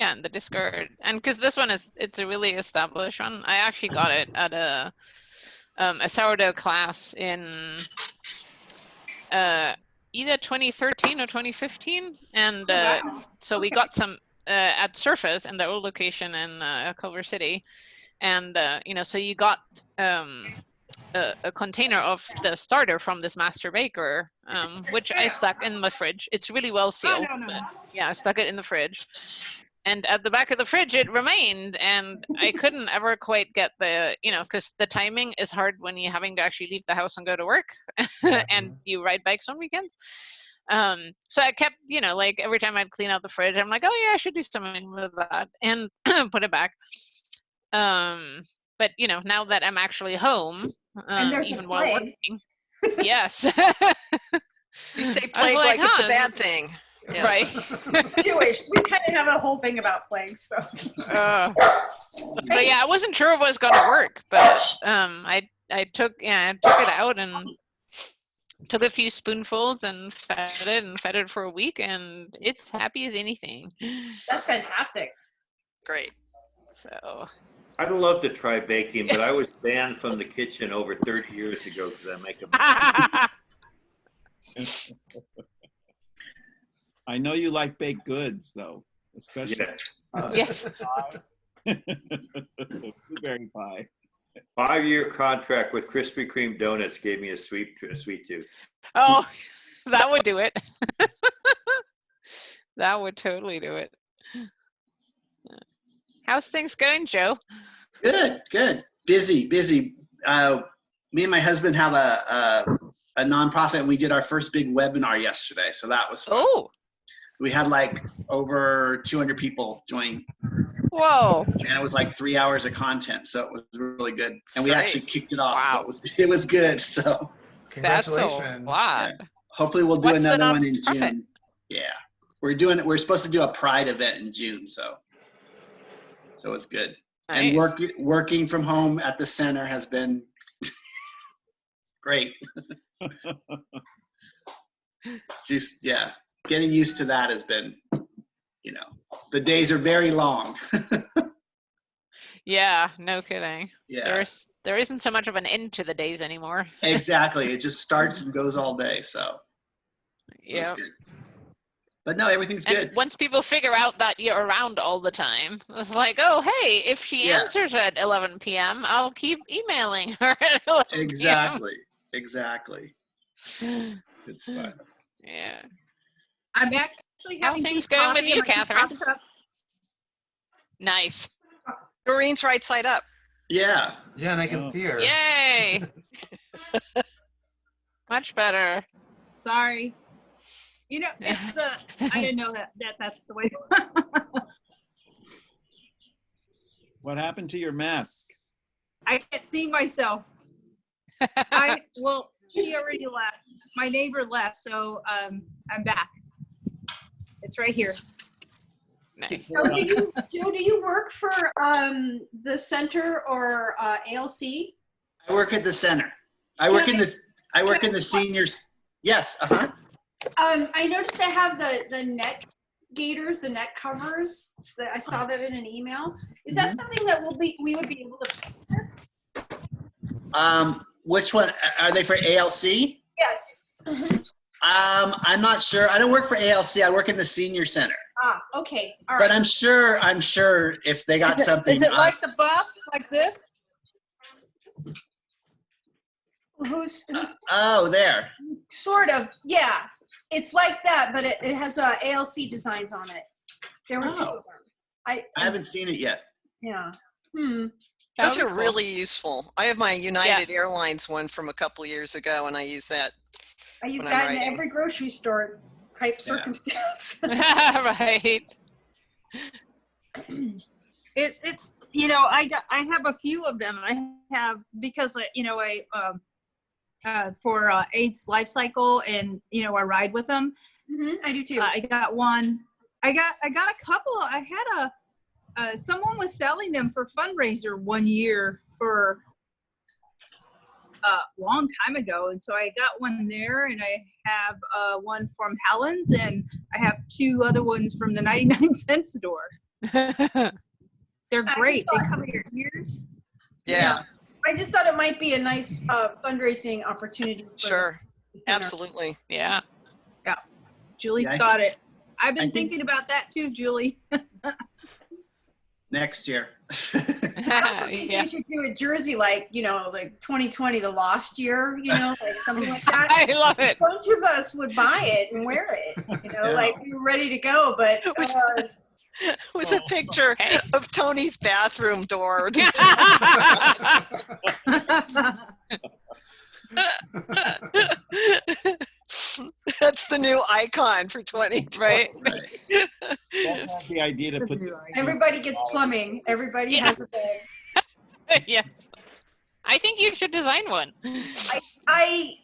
Yeah, and the discard. And because this one it's a really established one. I actually got it at a sourdough class in either 2013 or 2015. And so we got some at Surface in the old location in Culver City. And, so you got a container of the starter from this master baker, which I stuck in my fridge. It's really well sealed. But yeah, I stuck it in the fridge. And at the back of the fridge, it remained. And I couldn't ever quite get the, because the timing is hard when you're having to actually leave the house and go to work and you ride bikes on weekends. So I kept, like every time I'd clean out the fridge, I'm like, oh yeah, I should do something with that and put it back. But now that I'm actually home, even while working, yes. You say plague like it's a bad thing. Yes. Right. Jewish. We kind of have a whole thing about plagues, so. But yeah, I wasn't sure if it was going to work, but I took it out and took a few spoonfuls and fed it for a week, and it's happy as anything. That's fantastic. Great. So. I'd love to try baking, but I was banned from the kitchen over 30 years ago because I make a. I know you like baked goods, though, especially. Yes. Blueberry pie. 5-year contract with Krispy Kreme donuts gave me a sweet tooth. Oh, that would do it. That would totally do it. How's things going, Joe? Good. Busy. Me and my husband have a nonprofit, and we did our first big webinar yesterday. So that was fun. Oh. We had like over 200 people join. Whoa. And it was like 3 hours of content. So it was really good. And we actually kicked it off. Wow. So it was good. So congratulations. That's a lot. Yeah. Hopefully we'll do another one in nonprofit? June. Yeah. We're supposed to do a Pride event in June. So it's good. Nice. And working from home at the center has been great. Just, yeah, getting used to that has been, the days are very long. Yeah, no kidding. Yeah. There isn't so much of an end to the days anymore. Exactly. It just starts and goes all day. So yeah. But no, everything's good. Once people figure out that you're around all the time, it's like, oh, hey, if she answers at 11 p.m., I'll keep emailing her at 11 Exactly. It's fun. Yeah. I'm actually having How things going with you, Catherine? Nice. Doreen's right side up. Yeah. Yeah, and I can see her. Yay. Much better. Sorry. It's I didn't know that's the way. What happened to your mask? I can't see myself. She already left. My neighbor left, so I'm back. It's right here. Nice. So do you work for the center or ALC? I work at the center. I work in the seniors. Yes. I noticed they have the neck gaiters, the neck covers. I saw that in an email. Is that something that we would be able to purchase? Which one are they for? ALC? Yes. I'm not sure. I don't work for ALC. I work in the senior center. Okay. All right. But I'm sure if they got something. Is it like the buff, like this? Who's oh, there. sort of, yeah. It's like that, but it has ALC designs on it. There were two of them. I haven't seen it yet. Yeah. Those are really useful. I have my United Airlines one from a couple years ago, and I use that. I use that in every grocery store type circumstance. Right. It's I have a few of them. I have because for AIDS LifeCycle, and I ride with them. I do too. I got one. I got a couple. I had someone was selling them for fundraiser one year for a long time ago, and so I got one there, and I have one from Helen's, and I have two other ones from the 99-cent store. They're great. They cover your ears. Yeah. I just thought it might be a nice fundraising opportunity. Sure. Absolutely. Yeah. Yeah. Julie's got it. I've been thinking about that too, Julie. Next year. I think you should do a jersey like 2020, the lost year, like something like that. I love it. A bunch of us would buy it and wear it, like we were ready to go, but with a picture of Tony's bathroom door. That's the new icon for 2020. Right. That's the idea to put. Everybody gets plumbing. Everybody has a bag. Yes. I think you should design one. I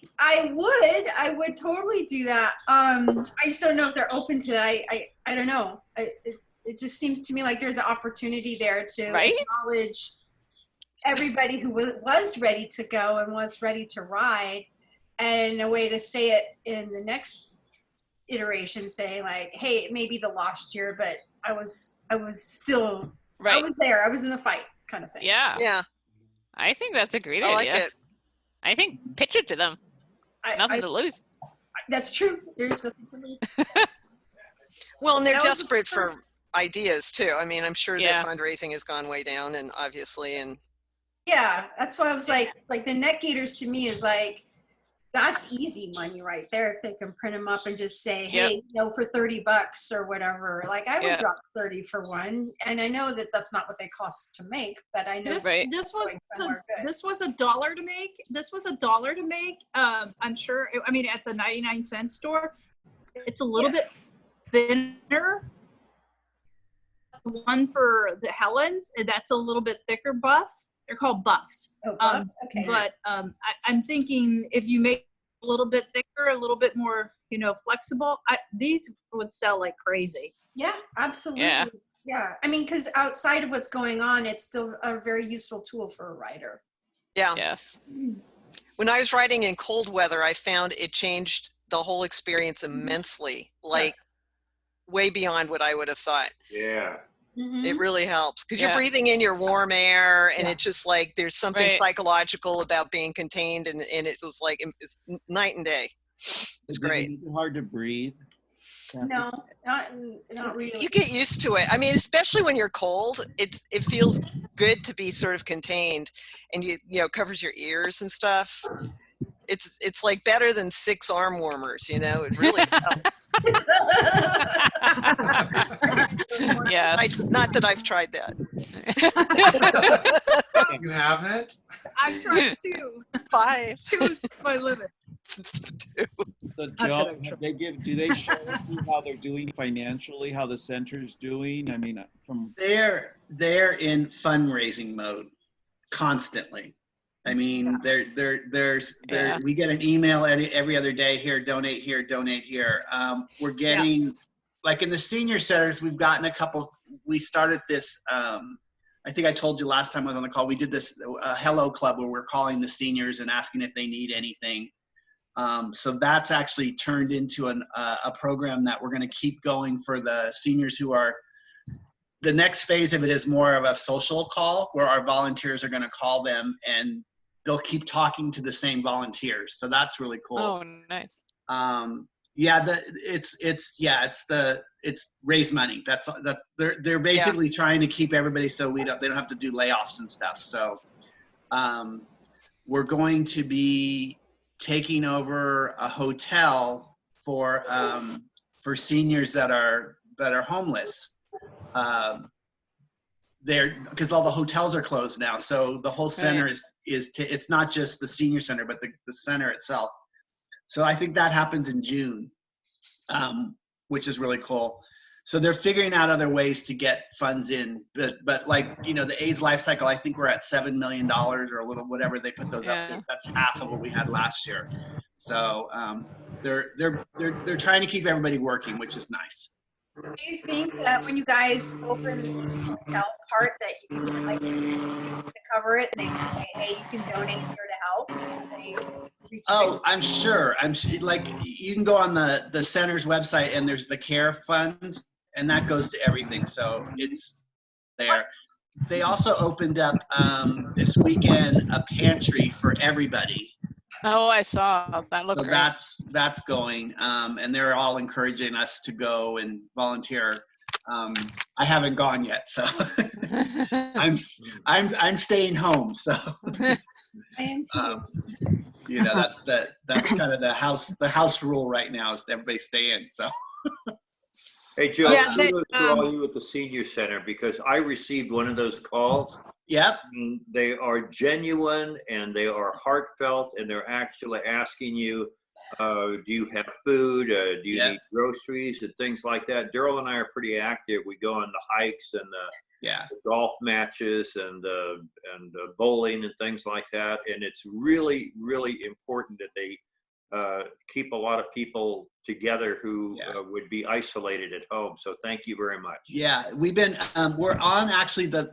would totally do that. I just don't know if they're open to that. I don't know. It just seems to me like there's an opportunity there to acknowledge everybody who was ready to go and was ready to ride, and a way to say it in the next iteration, saying like, hey, it may be the lost year, but I was still I was there. I was in the fight, kind of thing. Yeah. Yeah. I think that's a great I idea. like it. I think pitch it to them. Nothing to lose. That's true. There's nothing to lose. Well, and they're desperate for ideas too. I mean, I'm sure their fundraising has gone way down, and obviously, and yeah, that's why I was like the neck gaiters to me is like, that's easy money right there. If they can print them up and just say, hey, for $30 or whatever, like I would drop 30 for one. And I know that that's not what they cost to make, but I know this was $1 to make. This was $1 to make. I'm sure. I mean, at the 99-cent store, it's a little bit thinner. The one for the Helen's, that's a little bit thicker buff. They're called buffs. Oh, buffs? Okay. But I'm thinking if you make a little bit thicker, a little bit more, flexible, these would sell like crazy. Yeah, absolutely. Yeah. I mean, because outside of what's going on, it's still a very useful tool for a rider. Yeah. Yes. When I was riding in cold weather, I found it changed the whole experience immensely, like way beyond what I would have thought. Yeah. It really helps because you're breathing in your warm air, and it's just like there's something psychological about being contained, and it was like it's night and day. It's great. Is it hard to breathe? No, not really. You get used to it. I mean, especially when you're cold, it feels good to be sort of contained, and you covers your ears and stuff. It's like better than 6 arm warmers, it really helps. Yeah. Not that I've tried that. You haven't? I've tried 2. 5. 2 is my limit. So Joe, do they show you how they're doing financially, how the center's doing? I mean, They're in fundraising mode constantly. I mean, we get an email every other day here, donate here, donate here. We're getting, like in the senior centers, we've gotten we started this, I I think I told you last time I was on the call, we did this Hello Club where we're calling the seniors and asking if they need anything. So that's actually turned into a program that we're going to keep going for the seniors who are, the next phase of it is more of a social call where our volunteers are going to call them and they'll keep talking to the same volunteers. So that's really cool. Oh, nice. Yeah, it's raise money. They're basically trying to keep everybody so they don't have to do layoffs and stuff. So we're going to be taking over a hotel for seniors that are homeless. Because all the hotels are closed now, so the whole center it's not just the senior center, but the center itself. So I think that happens in June, which is really cool. So they're figuring out other ways to get funds in, but like, you know, the AIDS LifeCycle, I think we're at $7 million or a little, whatever they put those up. That's half of what we had last year. So they're trying to keep everybody working, which is nice. Do you think that when you guys open the hotel part that you can get like to cover it and they can say, hey, you can donate here to help? Oh, I'm sure. Like, you can go on the center's website and there's the care fund and that goes to everything. So it's there. They also opened up this weekend a pantry for everybody. Oh, I saw that. Looked so great. That's going, and they're all encouraging us to go and volunteer. I haven't gone yet, so I'm staying home. So I am too. You know, that's kind of the house rule right now is everybody stay in. So. Hey Joe, kudos to all you at the senior center, because I received one of those calls. Yep. And they are genuine and they are heartfelt, and they're actually asking you, do you have food? Do you need groceries and things like that? Daryl and I are pretty active. We go on the hikes and the golf matches and bowling and things like that. And it's really, really important that they keep a lot of people together who would be isolated at home. So thank you very much. Yeah, we've been we're on actually the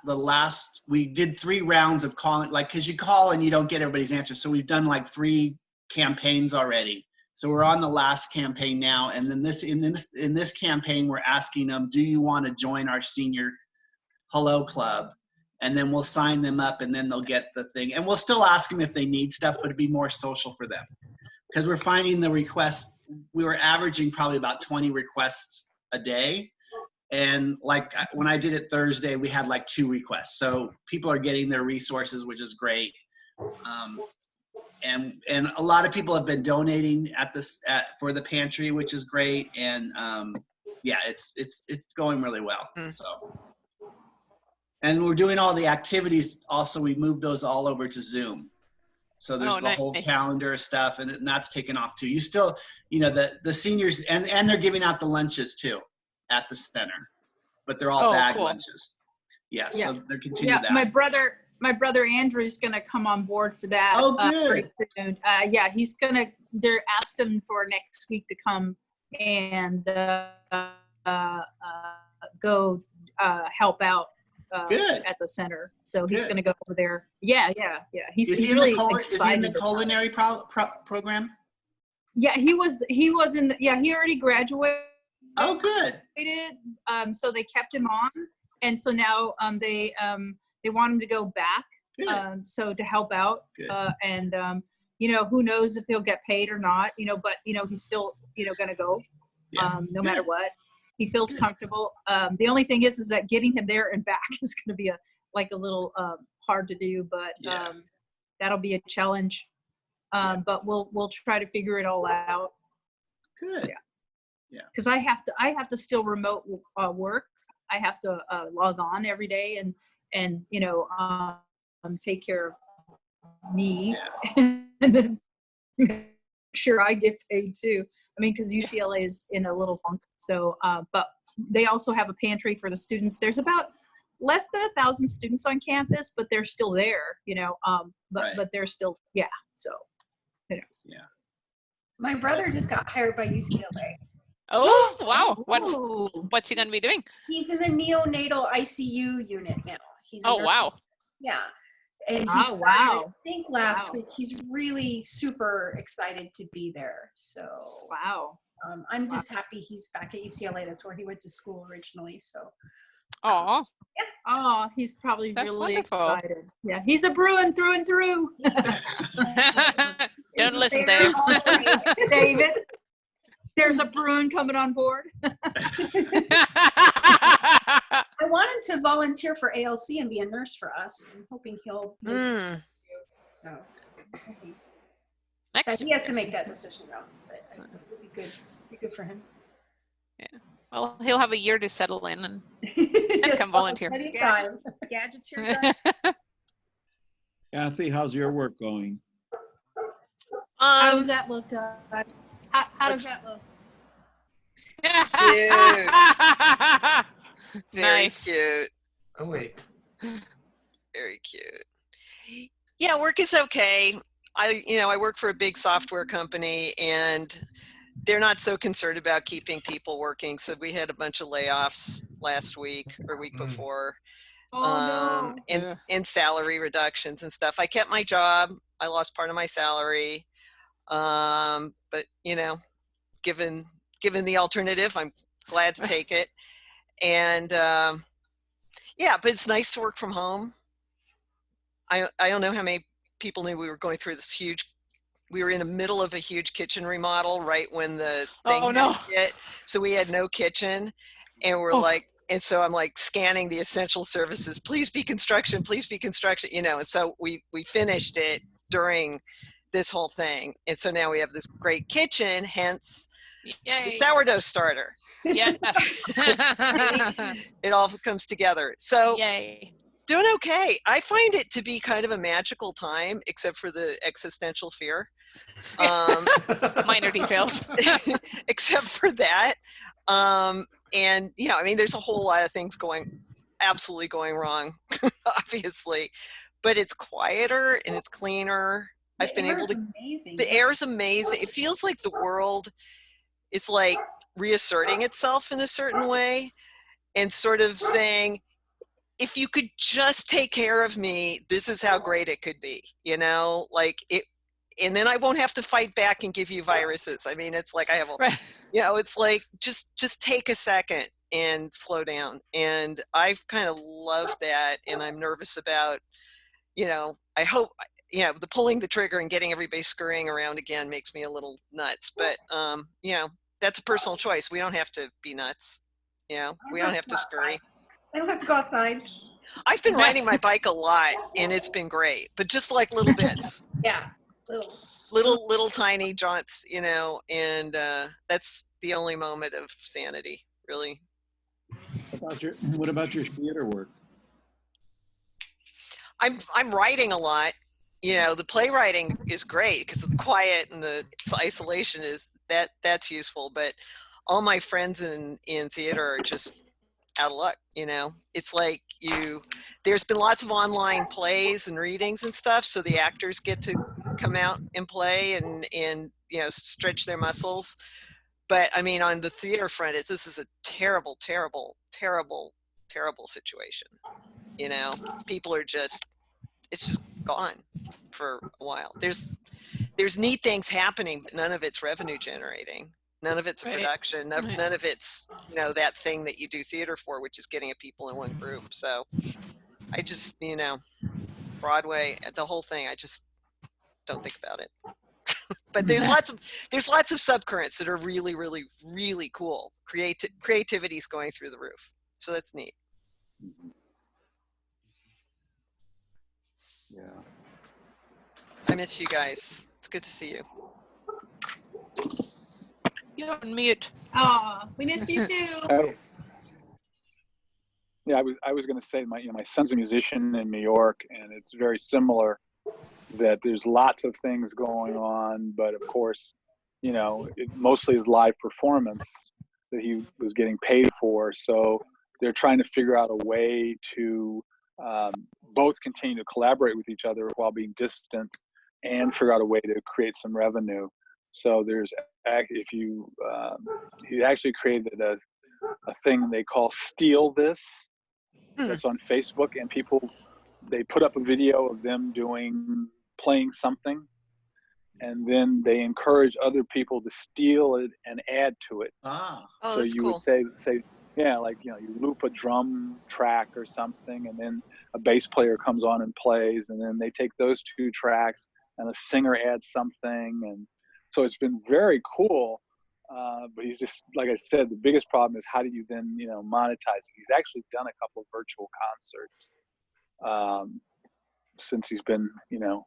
last, we did 3 rounds of calling, like, because you call and you don't get everybody's answer. So we've done like 3 campaigns already. So we're on the last campaign now, and then in this campaign we're asking them, do you want to join our senior Hello Club? And then we'll sign them up, and then they'll get the thing. And we'll still ask them if they need stuff, but it'd be more social for them. Because we're finding the requests, we were averaging probably about 20 requests a day. And like when I did it Thursday, we had like 2 requests. So people are getting their resources, which is great. And a lot of people have been donating for the pantry, which is great. And yeah, it's going really well. So. And we're doing all the activities. Also, we moved those all over to Zoom. So there's the whole calendar of stuff, and that's taken off too. You still, you know, the seniors, and they're giving out the lunches too at the center, but they're all bag lunches. Yeah, so they're continuing that. My brother Andrew's gonna come on board for that. Oh, good. Pretty soon. Yeah, he's gonna. They're asked him for next week to come and go help out. At the center, so he's going to go over there. Yeah. He's really excited. Is he in the culinary program? Yeah, he was in. He already graduated. Oh, good. So they kept him on, and so now they want him to go back. So to help out, and you know, who knows if he'll get paid or not. You know, but you know, he's still going to go, no matter what. He feels comfortable. The only thing is that getting him there and back is going to be a little hard to do, but that'll be a challenge. But we'll try to figure it all out. Good. Yeah. Because I have to still remote work. I have to log on every day and you know take care of me and then make sure I get paid too. I mean, because UCLA is in a little funk. So, but they also have a pantry for the students. There's about less than 1,000 students on campus, but they're still there, you know, but they're still, so, who knows? Yeah. My brother just got hired by UCLA. Oh, wow. Ooh. What's he going to be doing? He's in the neonatal ICU unit now. He's Oh, wow. Yeah. And he Oh, started, wow. I think last Wow. week. He's really super excited to be there. So Wow. I'm just happy he's back at UCLA. That's where he went to school originally. So Oh, Oh, he's probably That's really wonderful. excited. Yeah, he's a Bruin through and through. He's don't a listen, bear Dave. all the way. David, there's a Bruin coming on board. I want him to volunteer for ALC and be a nurse for us. I'm hoping he'll be Mm. so. Next But he has to make that decision though. But it'll be good. Be good for him. Well, he'll have a year to settle in and Just come volunteer. plenty of time. Gadgets here. guys. Kathy, how's your work going? How does that look, guys? How does that look? Very Nice. cute. Oh wait. Very cute. Yeah, work is okay. I work for a big software company, and they're not so concerned about keeping people working. So we had a bunch of layoffs last week or week before, Oh, no. and salary reductions and stuff. I kept my job. I lost part of my salary, but given the alternative, I'm glad to take it. And yeah, but it's nice to work from home. I don't know how many people knew we were going through this we were in the middle of a huge kitchen remodel right when the thing hit. So we had no kitchen, and we're like, and so I'm like scanning the essential services, please be construction, and so we finished it during this whole thing. And so now we have this great kitchen, hence Yay. the sourdough starter. Yes. See, it all comes together. So Yay. doing okay. I find it to be kind of a magical time, except for the existential fear. Minor details. Except for that. And, there's a whole lot of things absolutely going wrong, obviously. But it's quieter and it's cleaner. I've been able to. Amazing. The air is amazing. It feels like the world is like reasserting itself in a certain way and sort of saying, if you could just take care of me, this is how great it could be, like it, and then I won't have to fight back and give you viruses. I mean, it's like I have it's like, just take a second and slow down. And I've kind of loved that. And I'm nervous about, I hope, the pulling the trigger and getting everybody scurrying around again makes me a little nuts, but, that's a personal choice. We don't have to be nuts. We don't have to scurry. I don't have to go outside. I've been riding my bike a lot, and it's been great, but just like little bits. Yeah, little tiny jaunts, and that's the only moment of sanity, really. What about your theater work? I'm writing a lot. The playwriting is great because of the quiet and the isolation that's useful. But all my friends in theater are just out of luck. It's like there's been lots of online plays and readings and stuff, so the actors get to come out and play and stretch their muscles. But I mean, on the theater front, this is a terrible, terrible, terrible, terrible situation. People are it's just gone for a while. There's neat things happening, but none of it's revenue generating. None of it's a production. None of it's, that thing that you do theater for, which is getting people in one group. So I just, Broadway, the whole thing, I just don't think about it. But there's lots of subcurrents that are really, really, really cool. Creativity's going through the roof. So that's neat. Yeah. I miss you guys. It's good to see you. You're on mute. Oh, we miss you too. Yeah, I was going to say my son's a musician in New York, and it's very similar. That there's lots of things going on, but of course, it mostly is live performance that he was getting paid for. So they're trying to figure out a way to both continue to collaborate with each other while being distant and figure out a way to create some revenue. So there's if you he actually created a thing they call Steal This that's on Facebook, and people, they put up a video of them playing something, and then they encourage other people to steal it and add to it. Ah. Oh, So that's you cool. would say, yeah, like, you know, you loop a drum track or something, and then a bass player comes on and plays, and then they take those two tracks and a singer adds something. And so it's been very cool. But he's just, like I said, the biggest problem is how do you then, you know, monetize it? He's actually done a couple of virtual concerts since he's been, you know,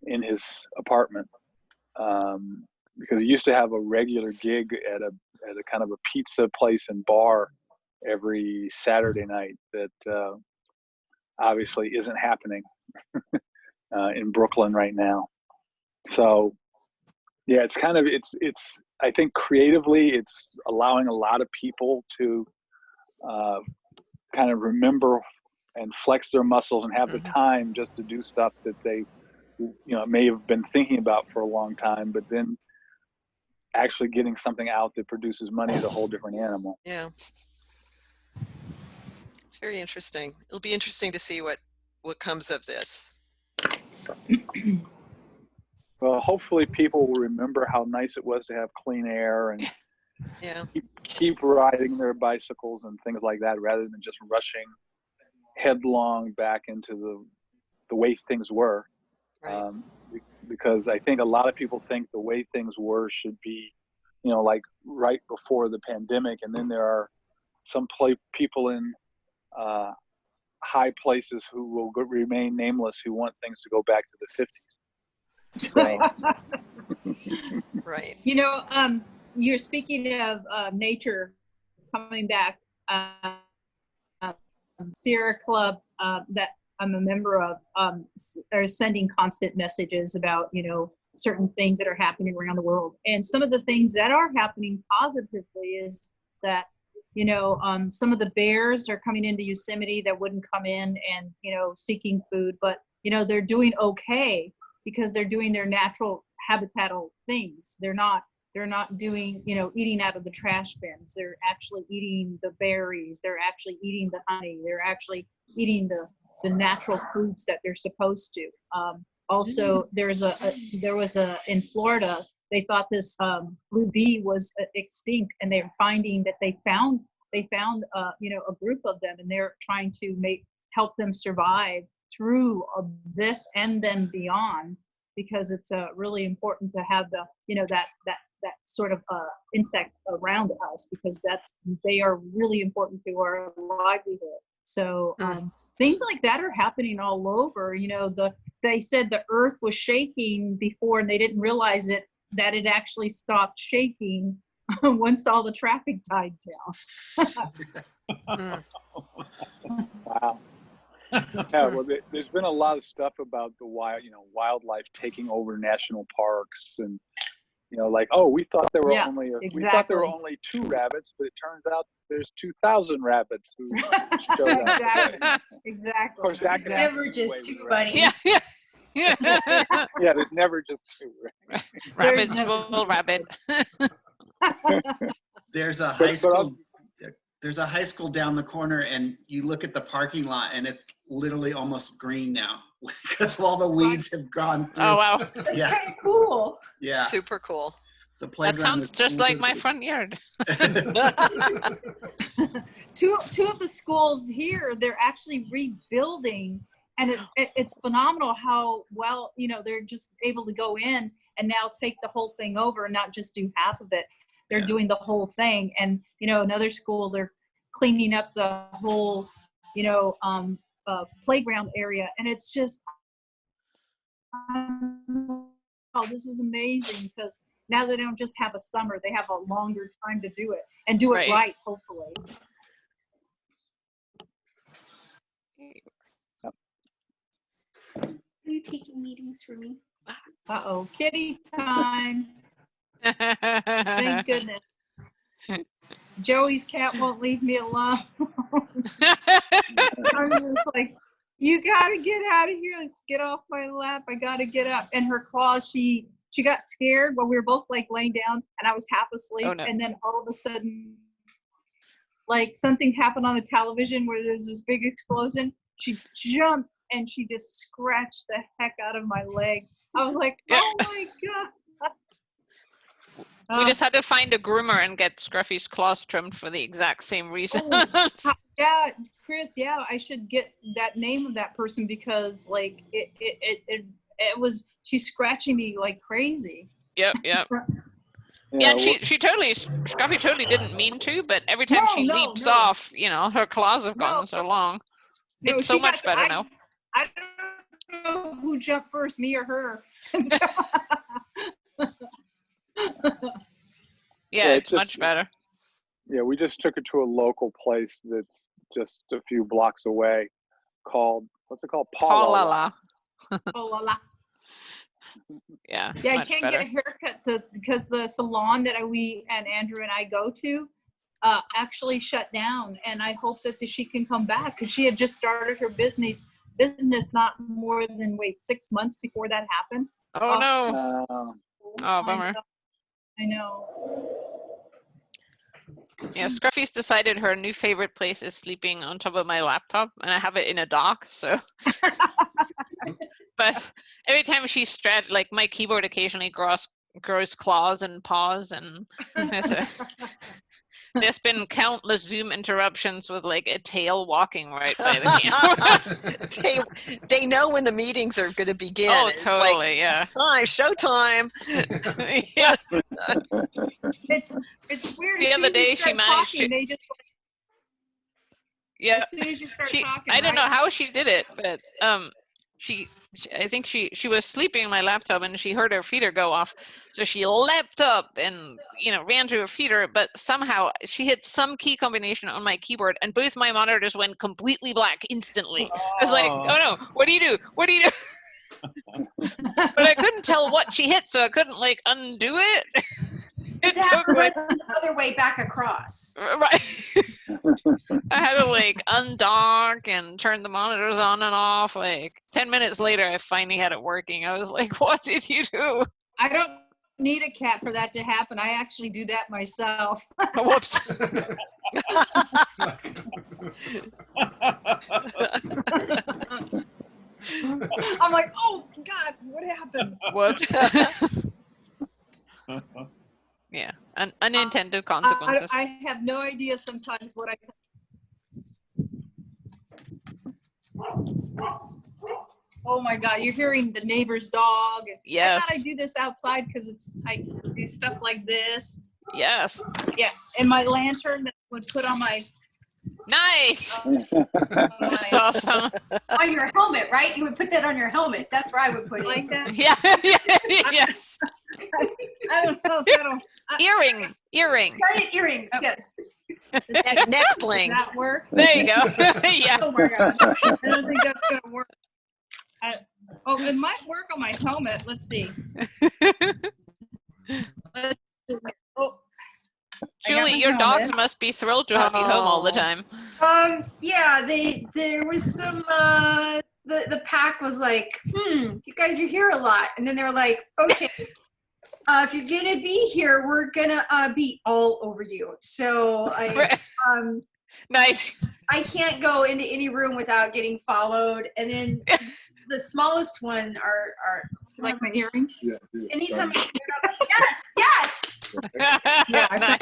in his apartment, because he used to have a regular gig at a kind of a pizza place and bar every Saturday night that obviously isn't happening in Brooklyn right now. So yeah, it's kind of, it's I think creatively it's allowing a lot of people to kind of remember and flex their muscles and have the time just to do stuff that they, you know, may have been thinking about for a long time, but then actually getting something out that produces money is a whole different animal. Yeah. It's very interesting. It'll be interesting to see what comes of this. Well, hopefully people will remember how nice it was to have clean air and yeah, keep riding their bicycles and things like that, rather than just rushing headlong back into the way things were. right. Because I think a lot of people think the way things were should be, you know, like right before the pandemic, and then there are some people in high places who will remain nameless who want things to go back to the 50s. So. Right. You know, you're speaking of nature coming back. Sierra Club that I'm a member of are sending constant messages about, you know, certain things that are happening around the world. And some of the things that are happening positively is that, you know, some of the bears are coming into Yosemite that wouldn't come in and, you know, seeking food, but, you know, they're doing okay because they're doing their natural habitatal things. They're not doing, you know, eating out of the trash bins. They're actually eating the berries. They're actually eating the honey. They're actually eating the natural foods that they're supposed to. Also, there was in Florida, they thought this blue bee was extinct, and they're finding that they found you know, a group of them, and they're trying to help them survive through this and then beyond, because it's really important to have the, you know, that sort of insect around us, because they are really important to our livelihood. So things like that are happening all over. You know, they said the earth was shaking before, and they didn't realize that it actually stopped shaking once all the traffic died down. Wow. Yeah, well, there's been a lot of stuff about the wildlife taking over national parks, and, you know, like, oh, we thought there were only 2 rabbits, but it turns out there's 2,000 rabbits who showed up. Exactly. Of course, that can Never just 2 bunnies. Yeah. Yeah, there's never just 2. Right? Rabbits will rabbit. There's a high school. There's a high school down the corner, and you look at the parking lot, and it's literally almost green now because all the weeds have gone through. Oh wow! Yeah, That's kind of cool. Yeah, Super cool. the That playground. sounds just like my front yard. Two of the schools here, they're actually rebuilding, and it's phenomenal how well, you know, they're just able to go in and now take the whole thing over and not just do half of it. They're doing the whole thing. And, you know, another school, they're cleaning up the whole, you know, playground area. And it's just, oh, this is amazing, because now they don't just have a summer, they have a longer time to do it, and do it right, hopefully. Are you taking meetings for me? Uh-oh, kitty time. Thank goodness. Joey's cat won't leave me alone. I'm just like, you gotta get out of here. Let's get off my lap. I gotta get up. And her claws, she she got scared while we were both like laying down, and I was half asleep. Oh, no. And then all of a sudden, like something happened on the television where there's this big explosion. She jumped and she just scratched the heck out of my leg. I was like, oh my God. We just had to find a groomer and get Scruffy's claws trimmed for the exact same reason. Yeah, Chris, yeah, I should get that name of that person because like it was, she's scratching me like crazy. Yep. Yeah, and Scruffy totally didn't mean to, but every time she leaps off, you know, her claws have gotten so long. It's so much better now. I don't know who jumped first, me or her. So, yeah, it's much better. Yeah, we just took her to a local place that's just a few blocks away called, what's it called? Paulala. Paulala. Yeah. Yeah, I can't get a haircut because the salon that we and Andrew and I go to actually shut down, and I hope that she can come back because she had just started her business not more than 6 months before that happened. Oh no. Oh, bummer. I know. Yeah, Scruffy's decided her new favorite place is sleeping on top of my laptop, and I have it in a dock, so. But every time she like my keyboard occasionally grows claws and paws, and there's been countless Zoom interruptions with like a tail walking right by the camera. They know when the meetings are going to begin. Oh, It's totally, like, yeah. Hi, showtime. Yeah. It's weird. The other day she managed to. They just, yeah. As soon as you start talking, I don't know how she did it, but I think she was sleeping on my laptop and she heard her feeder go off, so she leapt up and ran to her feeder, but somehow she hit some key combination on my keyboard and both my monitors went completely black instantly. I was like, oh no, what do you do? What do you do? But I couldn't tell what she hit, so I couldn't like undo it. It took like the other way back across. Right. I had to like undock and turn the monitors on and off. Like 10 minutes later, I finally had it working. I was like, what did you do? I don't need a cat for that to happen. I actually do that myself. Whoops. I'm like, oh God, what happened? Whoops. Yeah, unintended consequences. I have no idea sometimes what I. Oh my God, you're hearing the neighbor's dog. Yes. I thought I do this outside because I do stuff like this. Yes. Yeah, and my lantern that I would put on my. Nice. That's awesome. On your helmet, right? You would put that on your helmet. That's where I would put it. Like that? Yeah. Yes. I don't know if that'll. Earring. Giant earrings, yes. Neck bling. Does that work? There you go. Yeah. Oh my God. I don't think that's going to work. It might work on my helmet. Let's see. Oh. Julie, your dogs must be thrilled to have you home all the time. Yeah, there was some the pack was like, you guys are here a lot, and then they were like, okay, if you're gonna be here, we're gonna be all over you. So nice. I can't go into any room without getting followed, and then the smallest one are like my earring. Yeah. Anytime I get up, yes. Yeah, nice.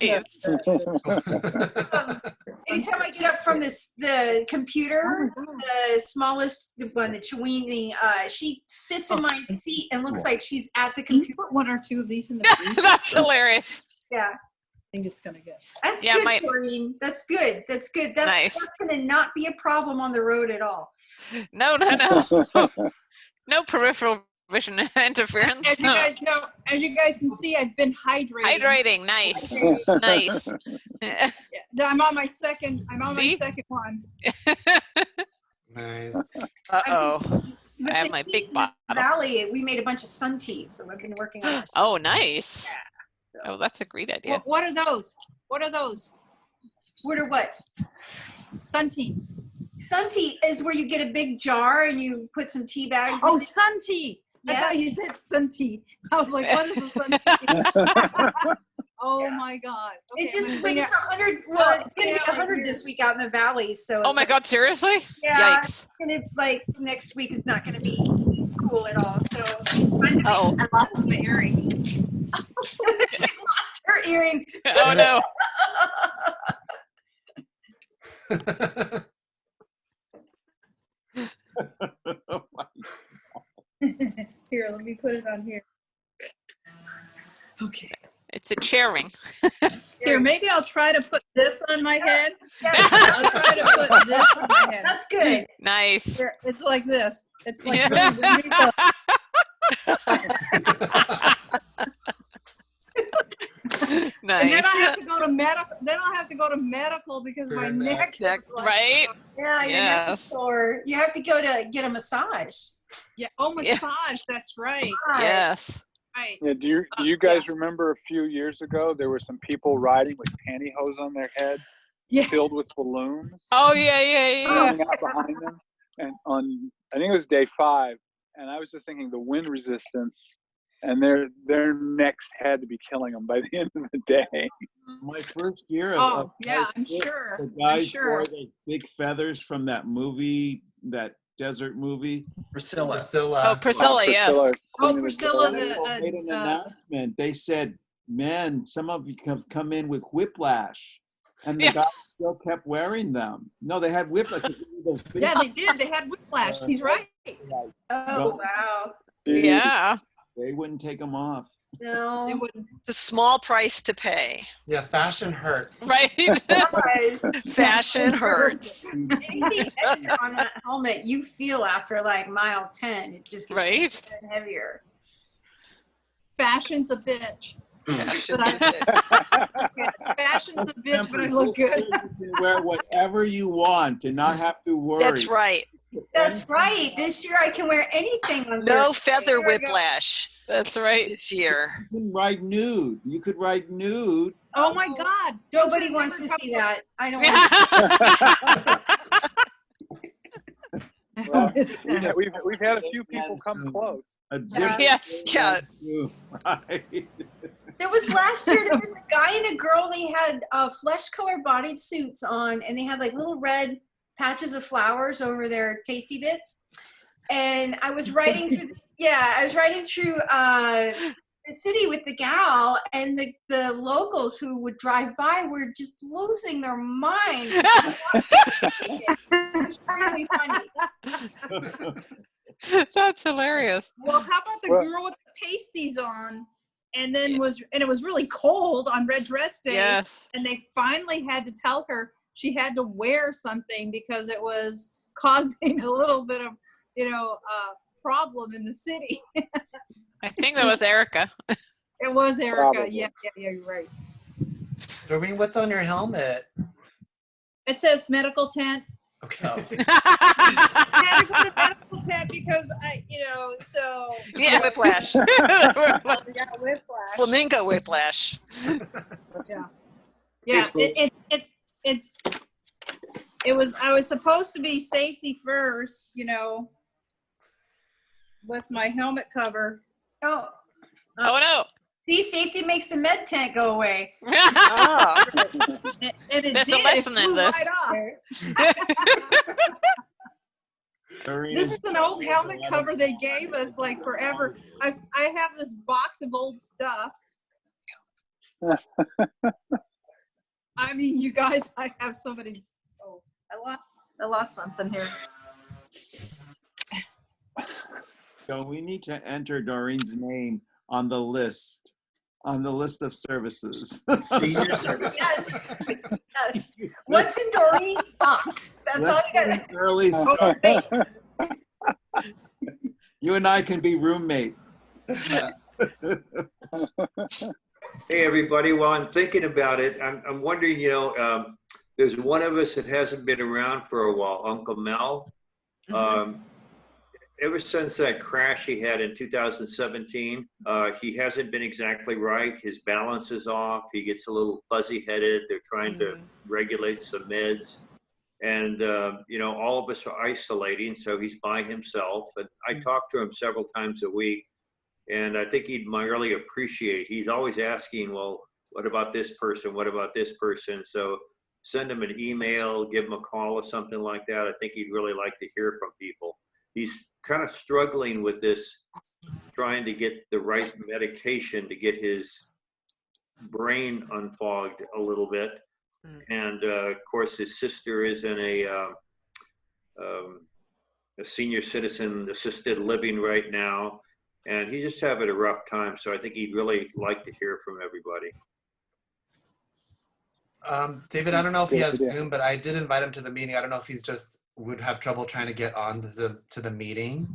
Anytime I get up from the computer, the smallest one, the Chewini, she sits in my seat and looks like she's at the computer. Can you put one or two of these in the freezer? That's hilarious. Yeah. I think it's gonna get. That's good, Maureen. That's good. That's good. That's gonna not be a problem on the road at all. No. No peripheral vision interference. As you guys can see, I've been hydrating. Hydrating, nice. Nice. Yeah, I'm on my second one. Nice. Uh-oh. I have my big bottle. Valley, we made a bunch of sun teas, so I've been working on it. Oh, nice. Yeah, so. Oh, that's a great idea. What are those? What are those? What are what? Sun teas. Sun tea is where you get a big jar and you put some tea bags. Oh, sun tea. I thought you said sunti. I was like, what is a sunti? Oh my God. Okay, It's just when it's 100. Well, it's gonna be 100 this week out in the valley. So. Oh my God! Seriously? Yeah. Yikes! It's gonna like next week is not gonna be cool at all. So. Oh. I lost my earring. She lost her earring. Oh no. Oh my. Here, let me put it on here. Okay. It's a chair ring. Here, maybe I'll try to put this on my head. Yes. I'll try to put this on my head. That's good. Nice. Here, it's like this. It's like Yeah. really windy, so- Nice. And then I have to go to medical. Then I'll have to go to medical because my neck is like, Right? Yeah, your neck is Yes. sore. You have to go to get a massage. Yeah. Oh, Yeah. massage. That's right. Yes. Right. Yeah, do you guys remember a few years ago there were some people riding with pantyhose on their head Yeah. filled with balloons Oh yeah, yeah, yeah. coming out behind them? And on I think it was day 5, and I was just thinking the wind resistance and their necks had to be killing them by the end of the day. My first year of Oh, yeah, guys I'm fit, sure. The I'm guys sure. wore those big feathers from that movie, that desert movie. Priscilla. Oh, Priscilla, yes. Priscilla, Oh, Queen of the Priscilla, Desert. They made an announcement. They said, "Man, some of you have come in with whiplash," and the Yeah. guys still kept wearing them. No, they had whiplash. Those big- Yeah, they did. They had whiplash. He's right. Oh wow. Yeah. They wouldn't take them off. They No. wouldn't. The small price to pay. Yeah, fashion hurts. Right. Guys, Fashion hurts. anything extra on that helmet, you feel after like mile 10, it just gets Right. heavier and heavier. Fashion's a bitch. Fashion's But a bit. Fashion's a bitch, but I look good. You can wear whatever you want and not have to worry. That's right. That's right. This year I can wear anything on No Thursday. feather Here I go. whiplash That's right. this year. You can ride nude. You could ride nude. Oh my God. Don't Nobody you wants to remember see that. I don't want Well, that? we've had a few people come close. A zip. Yes. Yeah. Right. There was last year, there was a guy and a girl, they had flesh color bodied suits on and they had like little red patches of flowers over their tasty bits. And I was riding through, I was riding through the city with the gal, and the locals who would drive by were just losing their mind. It was really funny. That's hilarious. Well, how about the girl with the pasties on, and then it was really cold on Red Dress Day, Yes. and they finally had to tell her she had to wear something because it was causing a little bit of, problem in the city. I think that was Erica. It was Erica. Probably. Yeah, you're right. Doreen, what's on your helmet? It says medical tent. Okay. I had to go to medical tent because so Yeah, whiplash. yeah, whiplash. Flamingo whiplash. Yeah, I was supposed to be safety first, with my helmet cover. Oh, Oh no. see, safety makes the med tent go away. Ah, And it There's a did. lesson It in flew this. right off. This is an old helmet cover they gave us like forever. I have this box of old stuff. I mean, you guys, I have so many. Oh, I lost something here. So we need to enter Doreen's name on the list of services. Senior service. Yes. What's in Doreen's box? That's all you Let's got. get an early start. You and I can be roommates. Hey, everybody, while I'm thinking about it, I'm wondering, there's one of us that hasn't been around for a while, Uncle Mel. Ever since that crash he had in 2017, he hasn't been exactly right. His balance is off. He gets a little fuzzy-headed. They're trying to regulate some meds. And, all of us are isolating, so he's by himself. And I talk to him several times a week, and I think he'd really appreciate, he's always asking, well, what about this person? What about this person? So send him an email, give him a call or something like that. I think he'd really like to hear from people. He's kind of struggling with this, trying to get the right medication to get his brain unfogged a little bit. And of course, his sister is in a senior citizen assisted living right now, and he's just having a rough time. So I think he'd really like to hear from everybody. David, I don't know if he has Zoom, but I did invite him to the meeting. I don't know if he's just would have trouble trying to get on to the meeting.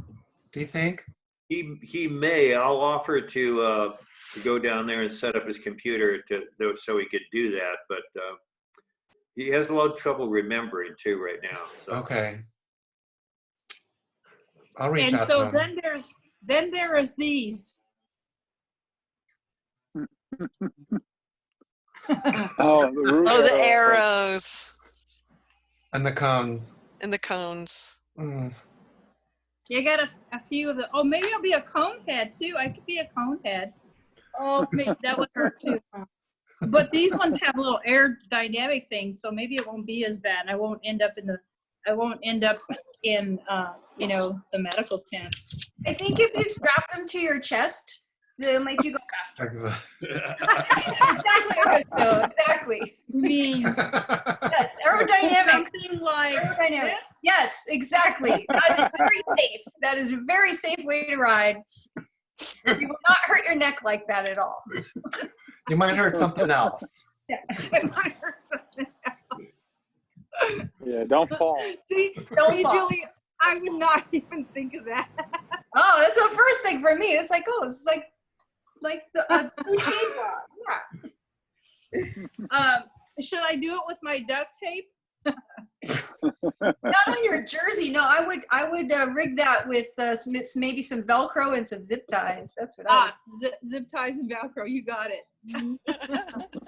Do you think? He may. I'll offer to go down there and set up his computer so he could do that. But he has a lot of trouble remembering too right now. So. Okay. I'll reach and out so to him. then there is these. The arrows. And the cones. And the cones. Mm. You got a few of the. Oh, maybe I'll be a cone head too. I could be a cone head. Oh, maybe that would hurt too. But these ones have little aerodynamic things, so maybe it won't be as bad. I won't end up in the the medical tent. I think if you strap them to your chest, they'll make you go faster. Exactly. Yes, aerodynamics. Something like aerodynamics. Yes, exactly. That is very safe. That is a very safe way to ride. You will not hurt your neck like that at all. You might hurt something else. Yeah, it might hurt something else. Yeah, don't fall. Don't fall. Julie, I would not even think of that. Oh, that's the first thing for me. It's like, oh, it's like the blue shade rod. Yeah. Should I do it with my duct tape? Not on your jersey. No, I would rig that with maybe some Velcro and some zip ties. That's what I would. Zip ties and Velcro. You got it.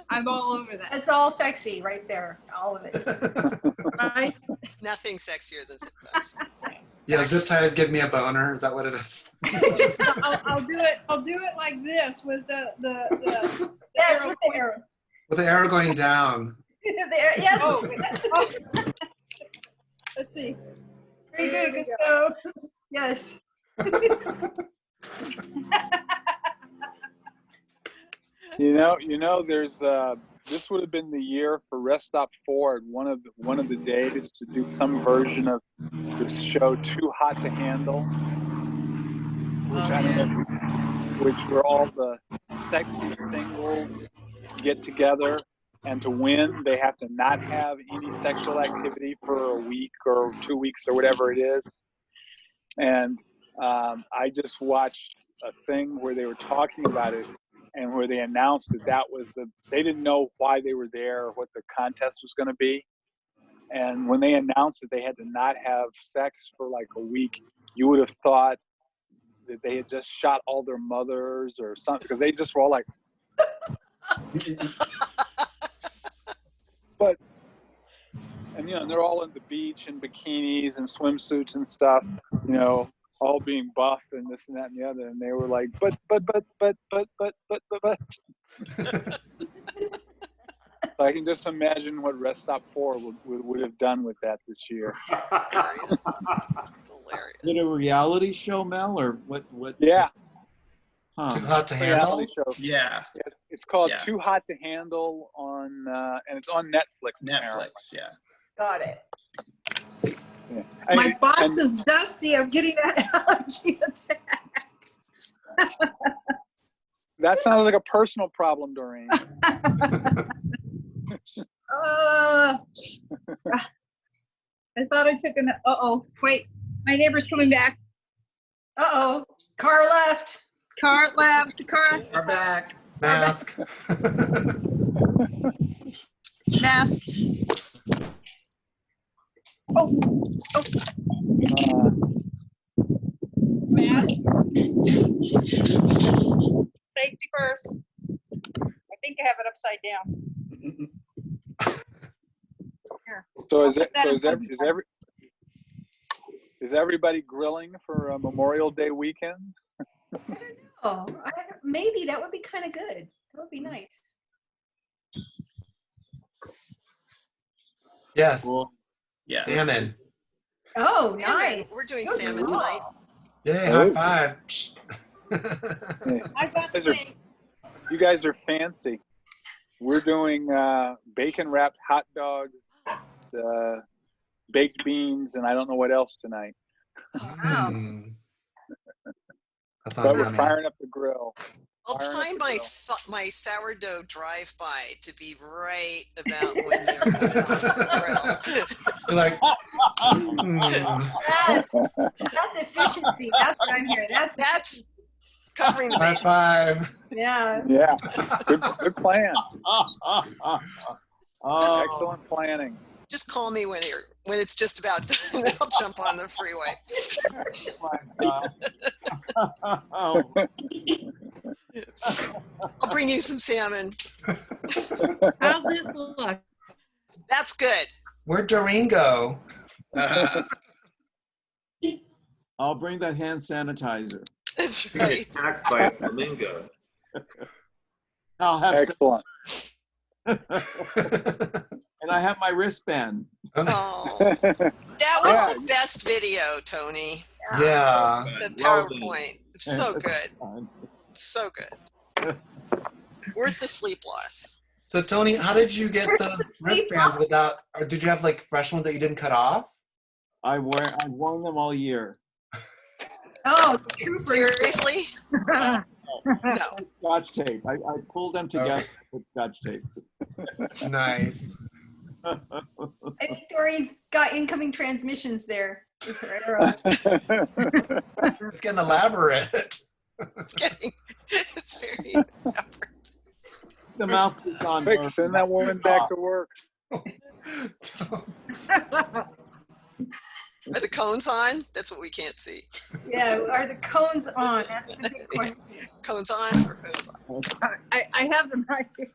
I'm all over that. It's all sexy right there. All of it. Nothing sexier than zip ties. Yeah, zip ties give me a boner. Is that what it is? I'll do it. I'll do it like this with the yes, with the arrow. With the arrow going down. Yes. Oh. Let's see. Very good. So, yes. There's this would have been the year for Rest Stop 4 one of the days to do some version of this show Too Hot to Handle, which where all the sexy singles get together, and to win they have to not have any sexual activity for a week or 2 weeks or whatever it is. And I just watched a thing where they were talking about it, and where they announced that was they didn't know why they were there or what the contest was going to be. And when they announced that they had to not have sex for like a week, you would have thought that they had just shot all their mothers or something, because they just were all like, and they're all on the beach in bikinis and swimsuits and stuff, all being buff and this and that and the other, and they were like, but. So I can just imagine what Rest Stop 4 would have done with that this year. Hilarious. Is it a reality show, Mel, or what? Yeah. Huh. Too Hot to Handle? Show. Yeah. It's called Too Hot to Handle on, and it's on Netflix. Netflix, yeah. Got it. Yeah. My box is dusty. I'm getting an allergy attack. That sounds like a personal problem, Doreen. I thought I took an. Wait, my neighbor's coming back. Car left. Car left. Car back. Mask. Mask. Mask. Safety first. I think I have it upside down. Here. So is I'll it? put that So in is front every, of is you every is everybody grilling for Memorial Day weekend? Oh, maybe that would be kind of good. That would be nice. Yes. Cool. Yeah. Salmon. Oh, Salmon. nice. We're doing Good salmon call. tonight. Yay, Oh. high five. I got You guys are, you guys are fancy. We're doing bacon wrapped hot dogs, baked beans, and I don't know what else tonight. Wow. Mm. That But sounds we're yummy. firing up the grill. I'll Firing up time the my grill. my sourdough drive-by to be right about when they're on the grill. You're like, mm. That's efficiency. That's what I'm hearing. That's covering the High bacon. five. Yeah. Yeah, good plan. Oh, Excellent planning. Just call me when it's just about done. I'll jump on the freeway. my God. Oh, I'll bring you some salmon. How's this look? That's good. Where'd Doreen go? I'll bring that hand sanitizer. That's Being right. attacked by a flamingo. I'll have Excellent. and I have my wristband. Oh, that was Yeah. the best video, Tony. Yeah. The Well done. PowerPoint. So good. So good. Worth the sleep loss. So Tony, how did you get those wristbands without, or did you have like fresh ones that you didn't cut off? I've worn them all year. Oh, Seriously? No. Scotch tape. I pulled them together with Scotch tape. Nice. I think Dory's got incoming transmissions there. With her arrow. It's getting elaborate. It's very The mouthpiece on. Quick, send that woman back to work. Are the cones on? That's what we can't see. Yeah, are the cones on? That's the big question. Cones on or cones on? I have them right here.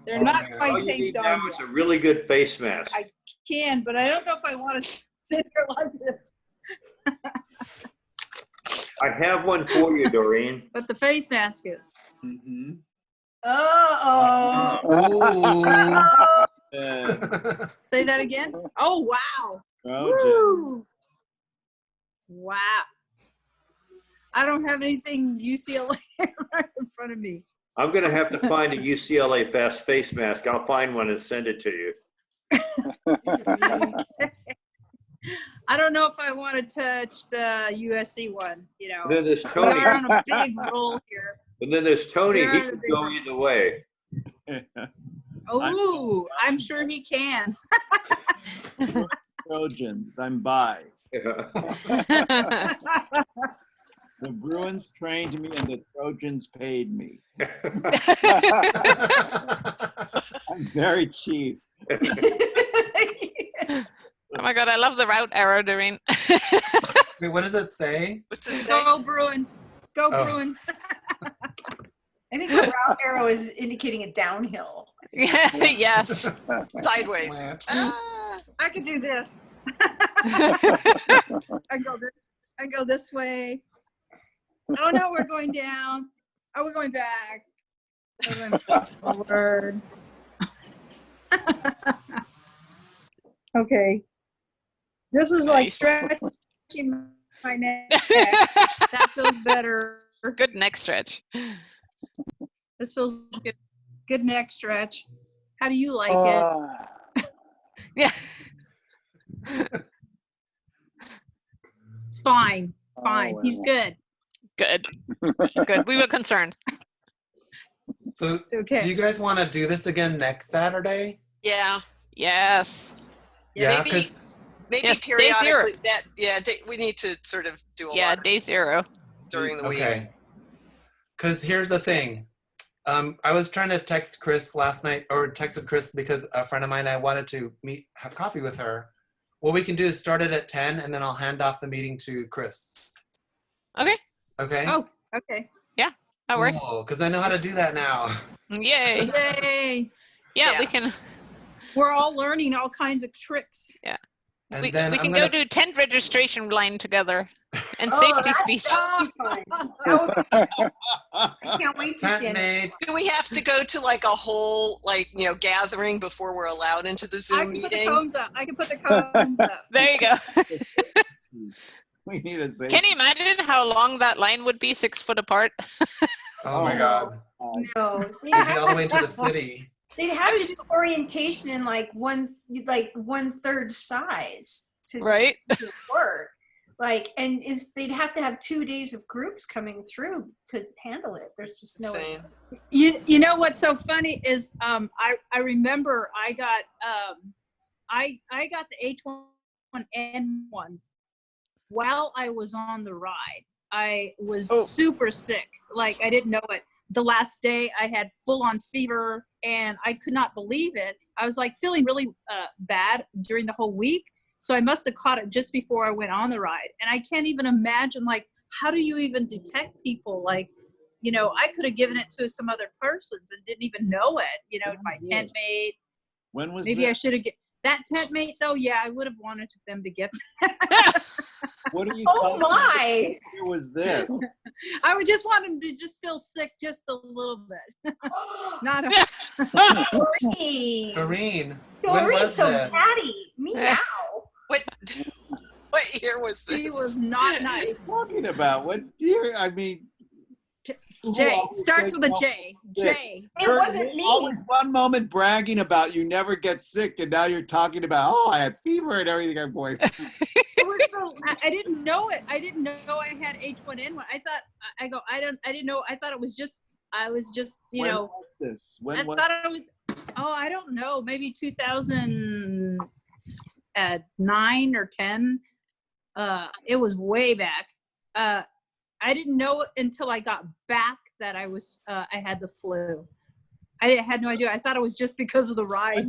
They're not All quite you taped need on now is a really good face mask. I can, but I don't know if I want to sit here like this. I have one for you, Doreen. But the face mask is. Mm-hmm. Oh. Say that again. Oh wow! Oh, Woo. Wow! I don't have anything UCLA right in front of me. I'm going to have to find a UCLA Fast face mask. I'll find one and send it to you. I don't know if I want to touch the USC one. You know, And then there's we Tony. are on a big roll here. And then there's Tony. We're He on a can big go roll. either way. Oh, I'm sure he can. Trojans, I'm by. Yeah. The Bruins trained me and the Trojans paid me. I'm very cheap. Oh my God, I love the route arrow, Doreen. Wait, what does it say? What's it say? Go Bruins! Go Oh. Bruins! I think the route arrow is indicating a downhill. Yes. Sideways. Plant. Ah. I could do this. I go this way. Oh no, we're going down. Oh, we're going back. We're going forward. Okay. This is like Nice. stretching my neck. That feels better. Good neck stretch. This feels good. Good neck stretch. How do you like it? Yeah. It's fine. Fine. He's good. Good. Good. We were concerned. So It's okay. do you guys want to do this again next Saturday? Yeah. Yes. Yeah, Maybe 'cause- maybe Yes, day periodically. zero. We need to sort of do a Yeah, lot day 0. during the week. Okay. Because here's the thing. I was trying to text Chris last night, or texted Chris because a friend of mine, I wanted to have coffee with her. What we can do is start it at 10, and then I'll hand off the meeting to Chris. Okay. Okay? Oh, okay. That works. Cool, because I know how to do that now. Yay. Yay. Yeah, we can. We're all learning all kinds of tricks. Yeah. And We then can I'm go gonna- do tent registration line together and Oh, safety speech. That would be fun. That would be fun. I can't wait to Tent stand it. mates. Do we have to go to like a whole gathering before we're allowed into the I Zoom can put the meeting? cones up. I can put the cones up. There you go. We need a safe. Can you imagine how long that line would be 6 foot apart? Oh my God. No, We'd be all the way into the city. they'd have to do orientation in like one third size to Right. to work. And they'd have to have 2 days of groups coming through to handle it. There's just no way. Insane. You know what's so funny is I remember I got the H1N1 while I was on the ride. I was super sick. Like I didn't know it. The last day I had full on fever and I could not believe it. I was like feeling really bad during the whole week. So I must have caught it just before I went on the ride. And I can't even imagine, like, how do you even detect people? Like, I could have given it to some other persons and didn't even know it, my tent mate. When was Maybe I this? should have that tent mate though. Yeah, I would have wanted them to get that. What are you Oh my! Where was this? I would just want them to just feel sick just a little bit. Not a Doreen. Doreen, when Doreen, was so this? catty. Meow. What year was this? He was not nice. Talking about what year? I mean, J. always Starts says with a no J. sick? J. It wasn't me. Always one moment bragging about you never get sick, and now you're talking about, I had fever and everything. I'm going. It was so. I didn't know it. I didn't know I had H1N1. I thought. I didn't know. I thought it was just. I was just. When was this? When I was? thought it was. Oh, I don't know. Maybe 2009 or 10. It was way back. I didn't know until I got back that I had the flu. I had no idea. I thought it was just because of the ride.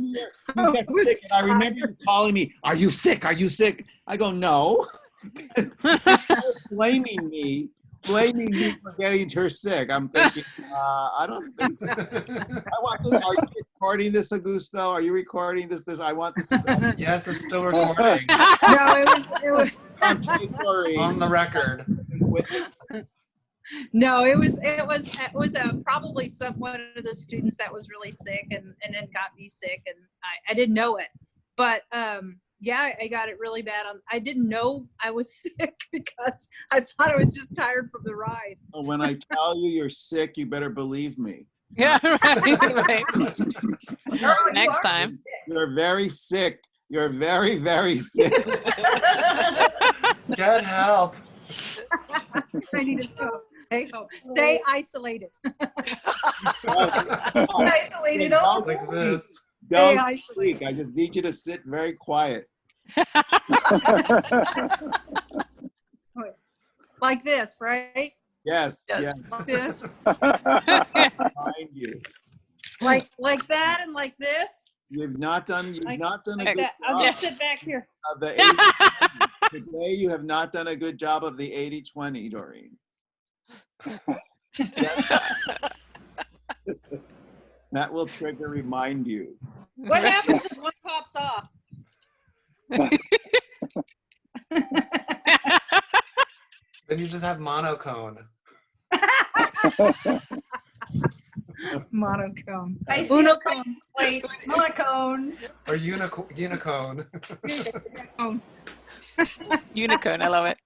I remember you calling me, "Are you sick? Are you sick?" I go, "No." blaming me for getting her sick. I'm thinking, I don't think so. I want this. Are you recording this, Augusto? Are you recording this? I want this. Yes, it's still recording. No, it was On the record. No, it was probably one of the students that was really sick and then got me sick, and I didn't know it, but yeah, I got it really bad. I didn't know I was sick because I thought I was just tired from the ride. When I tell you you're sick, you better believe me. Yeah, right. Oh, Next time. You're very sick. You're very, very sick. Get help. I need to stop. Hey, stay isolated. Isolated. Like this. Don't Stay speak. I just need you to sit very quiet. Like this, right? Yes. Yes. Yes. Like this. Behind you. Like that and like this. You've not done a Like good that. I'll job just sit back here. of the 80-20. Today you have not done a good job of the 80-20, Doreen. That will trigger remind you. What happens if one pops off? Then you just have monocone. Monocone. I see Unocone. Wait, monocone. Or unicone. Unicorn, I love it.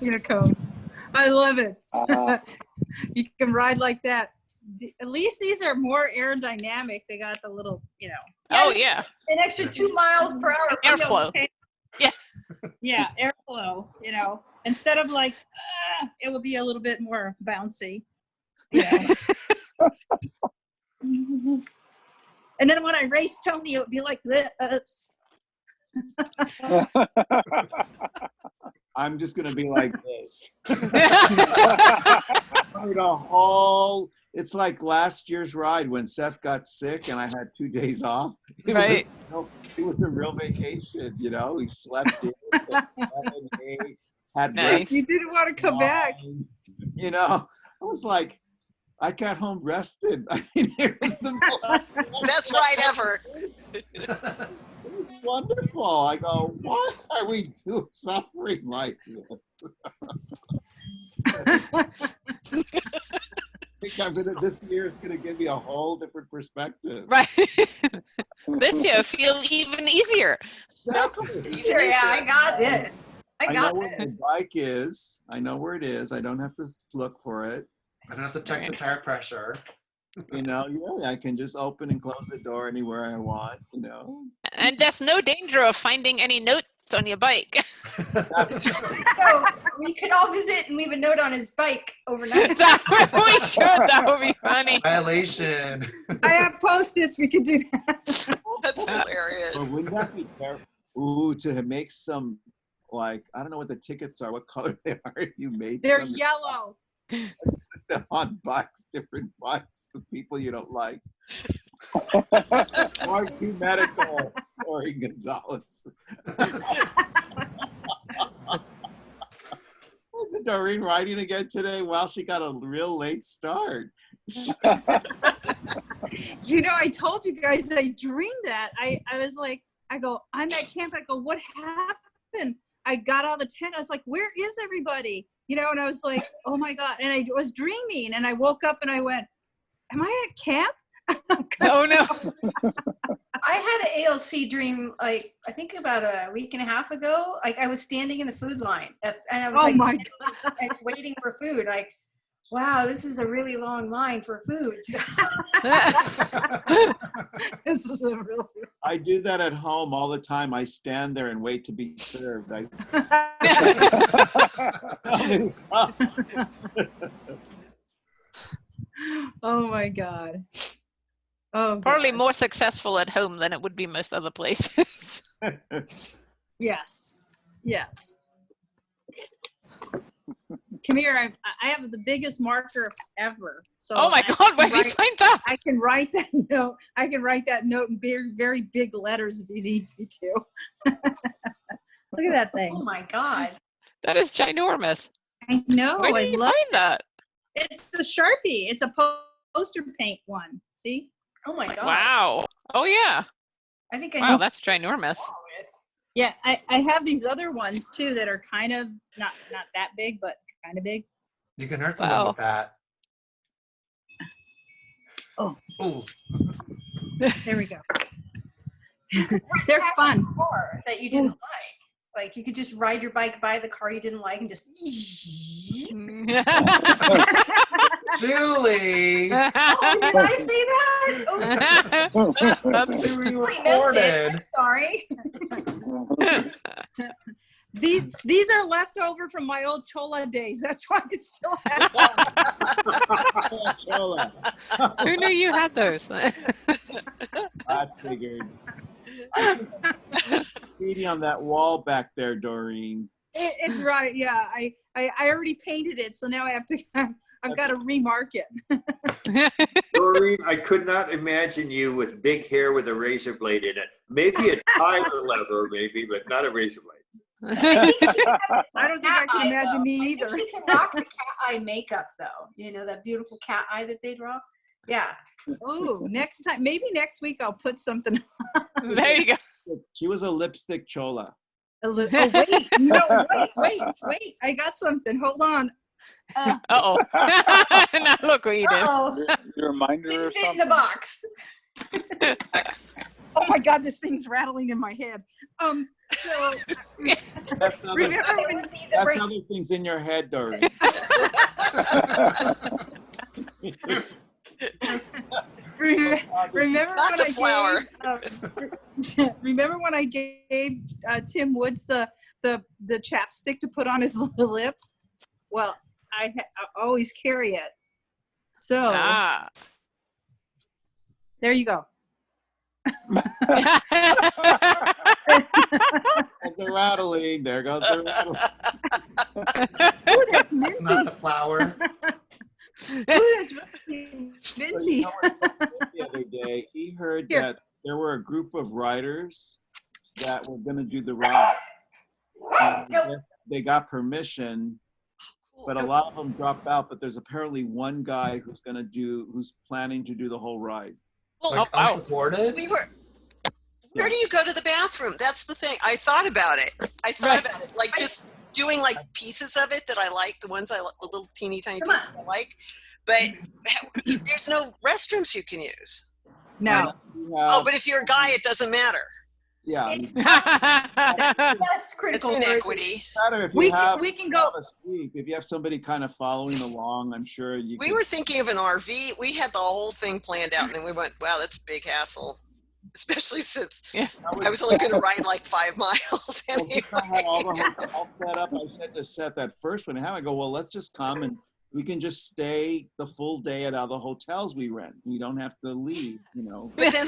Unicone. I love it. You can ride like that. At least these are more aerodynamic. They got the little, Oh yeah. An extra 2 miles per hour. Airflow. Yeah. Yeah, airflow, instead of like, it would be a little bit more bouncy. And then when I race Tony, it would be like this. I'm just gonna be like this. It's like last year's ride when Seth got sick and I had 2 days off. Right. It was a real vacation, We slept in, ate, had Nice. You didn't want to come back. I was like, I got home rested. I mean, it was the Best ride ever. It was wonderful. I go, why are we suffering like this? I think this year is going to give me a whole different perspective. Right. This year feel even easier. Exactly. Yeah, I got this. I know where the bike is. I know where it is. I don't have to look for it. I don't have to check the tire pressure. You know, yeah, I can just open and close the door anywhere I want, you know. And there's no danger of finding any notes on your bike. So we could all visit and leave a note on his bike overnight. We should. That would be funny. Violation. I have Post-its. We could do that. That's hilarious. But wouldn't that be terrible? Ooh, to make some, like, I don't know what the tickets are, what color they are. You made They're some yellow. on bikes, different bikes, the people you don't like. Or too medical, or Gonzalez. What's it, Doreen riding again today? Well, she got a real late start. You know, I told you guys I dreamed that. I was like, I go, I'm at camp. I go, what happened? I got out of the tent. I was like, where is everybody? You know, and I was like, oh my God. And I was dreaming and I woke up and I went, am I at camp? Oh no. I had an ALC dream, like, I think about a week and a half ago. Like, I was standing in the food line and I was my God. I was waiting for food. Like, wow, this is a really long line for food. This is a real. I do that at home all the time. I stand there and wait to be served. Oh my God. Oh, Probably God. more successful at home than it would be most other places. Yes. Yes. Come here. I have the biggest marker ever. So Oh my God, where did you find that? I can write that note. I can write that note in very, very big letters if you need me to. Look at that thing. Oh my God. That is ginormous. I know. Where I did you love find that? It's a Sharpie. It's a poster paint one. See? Oh my God. Wow. Oh yeah. I think I Wow, know. that's ginormous. Yeah, I have these other ones too that are kind of not that big, but kind of big. You can hurt someone with that. Oh. Ooh. There we go. They're fun. Car that you didn't like. Like, you could just ride your bike by the car you didn't like and just. Julie. Oh, did I say that? Oh. That's being recorded. I'm sorry. These are left over from my old Chola days. That's why I still have them. Who knew you had those? I figured. Reading on that wall back there, Doreen. It's right. Yeah, I already painted it, so now I have to. I've got to remark it. Doreen, I could not imagine you with big hair with a razor blade in it. Maybe a tire lever, maybe, but not a razor blade. I don't think I can imagine me either. I think she can rock the cat eye makeup, though. You know, that beautiful cat eye that they draw. Yeah. Oh, next time, maybe next week I'll put something on. There you go. She was a lipstick chola. Oh, wait, no, wait. I got something. Hold on. Uh-oh. Now look what you did. You remind her of Didn't fit in something? the box. Oh my God, this thing's rattling in my head. So That's other, remember when that's other things in your head, Doreen. remember Not when the flower. Remember when I gave Tim Woods the chapstick to put on his lips? Well, I always carry it. So there you go. There's the rattling. There goes the rattling. Ooh, that's minty. It's not the flower. Ooh, that's really So minty. you know what someone said the other day? He heard that there were a group of writers that were going to do the ride. And they got permission but a lot of them drop out. But there's apparently one guy who's planning to do the whole ride. Well, Like unsupported? Where do you go to the bathroom? That's the thing. I thought about it. Like just doing like pieces of it that I like, the little teeny tiny pieces I like. But there's no restrooms you can use. No. Oh, but if you're a guy, it doesn't matter. Yeah. That's critical. It's inequity. We can go. If you have somebody kind of following along, I'm sure you. We were thinking of an RV. We had the whole thing planned out, and then we went, "Wow, that's a big hassle." Especially since I was only going to ride like 5 miles anyway. I had all the hotels set up. I said to Seth that first one, I go, well, let's just come and we can just stay the full day at other hotels we rent. We don't have to leave, you know. But then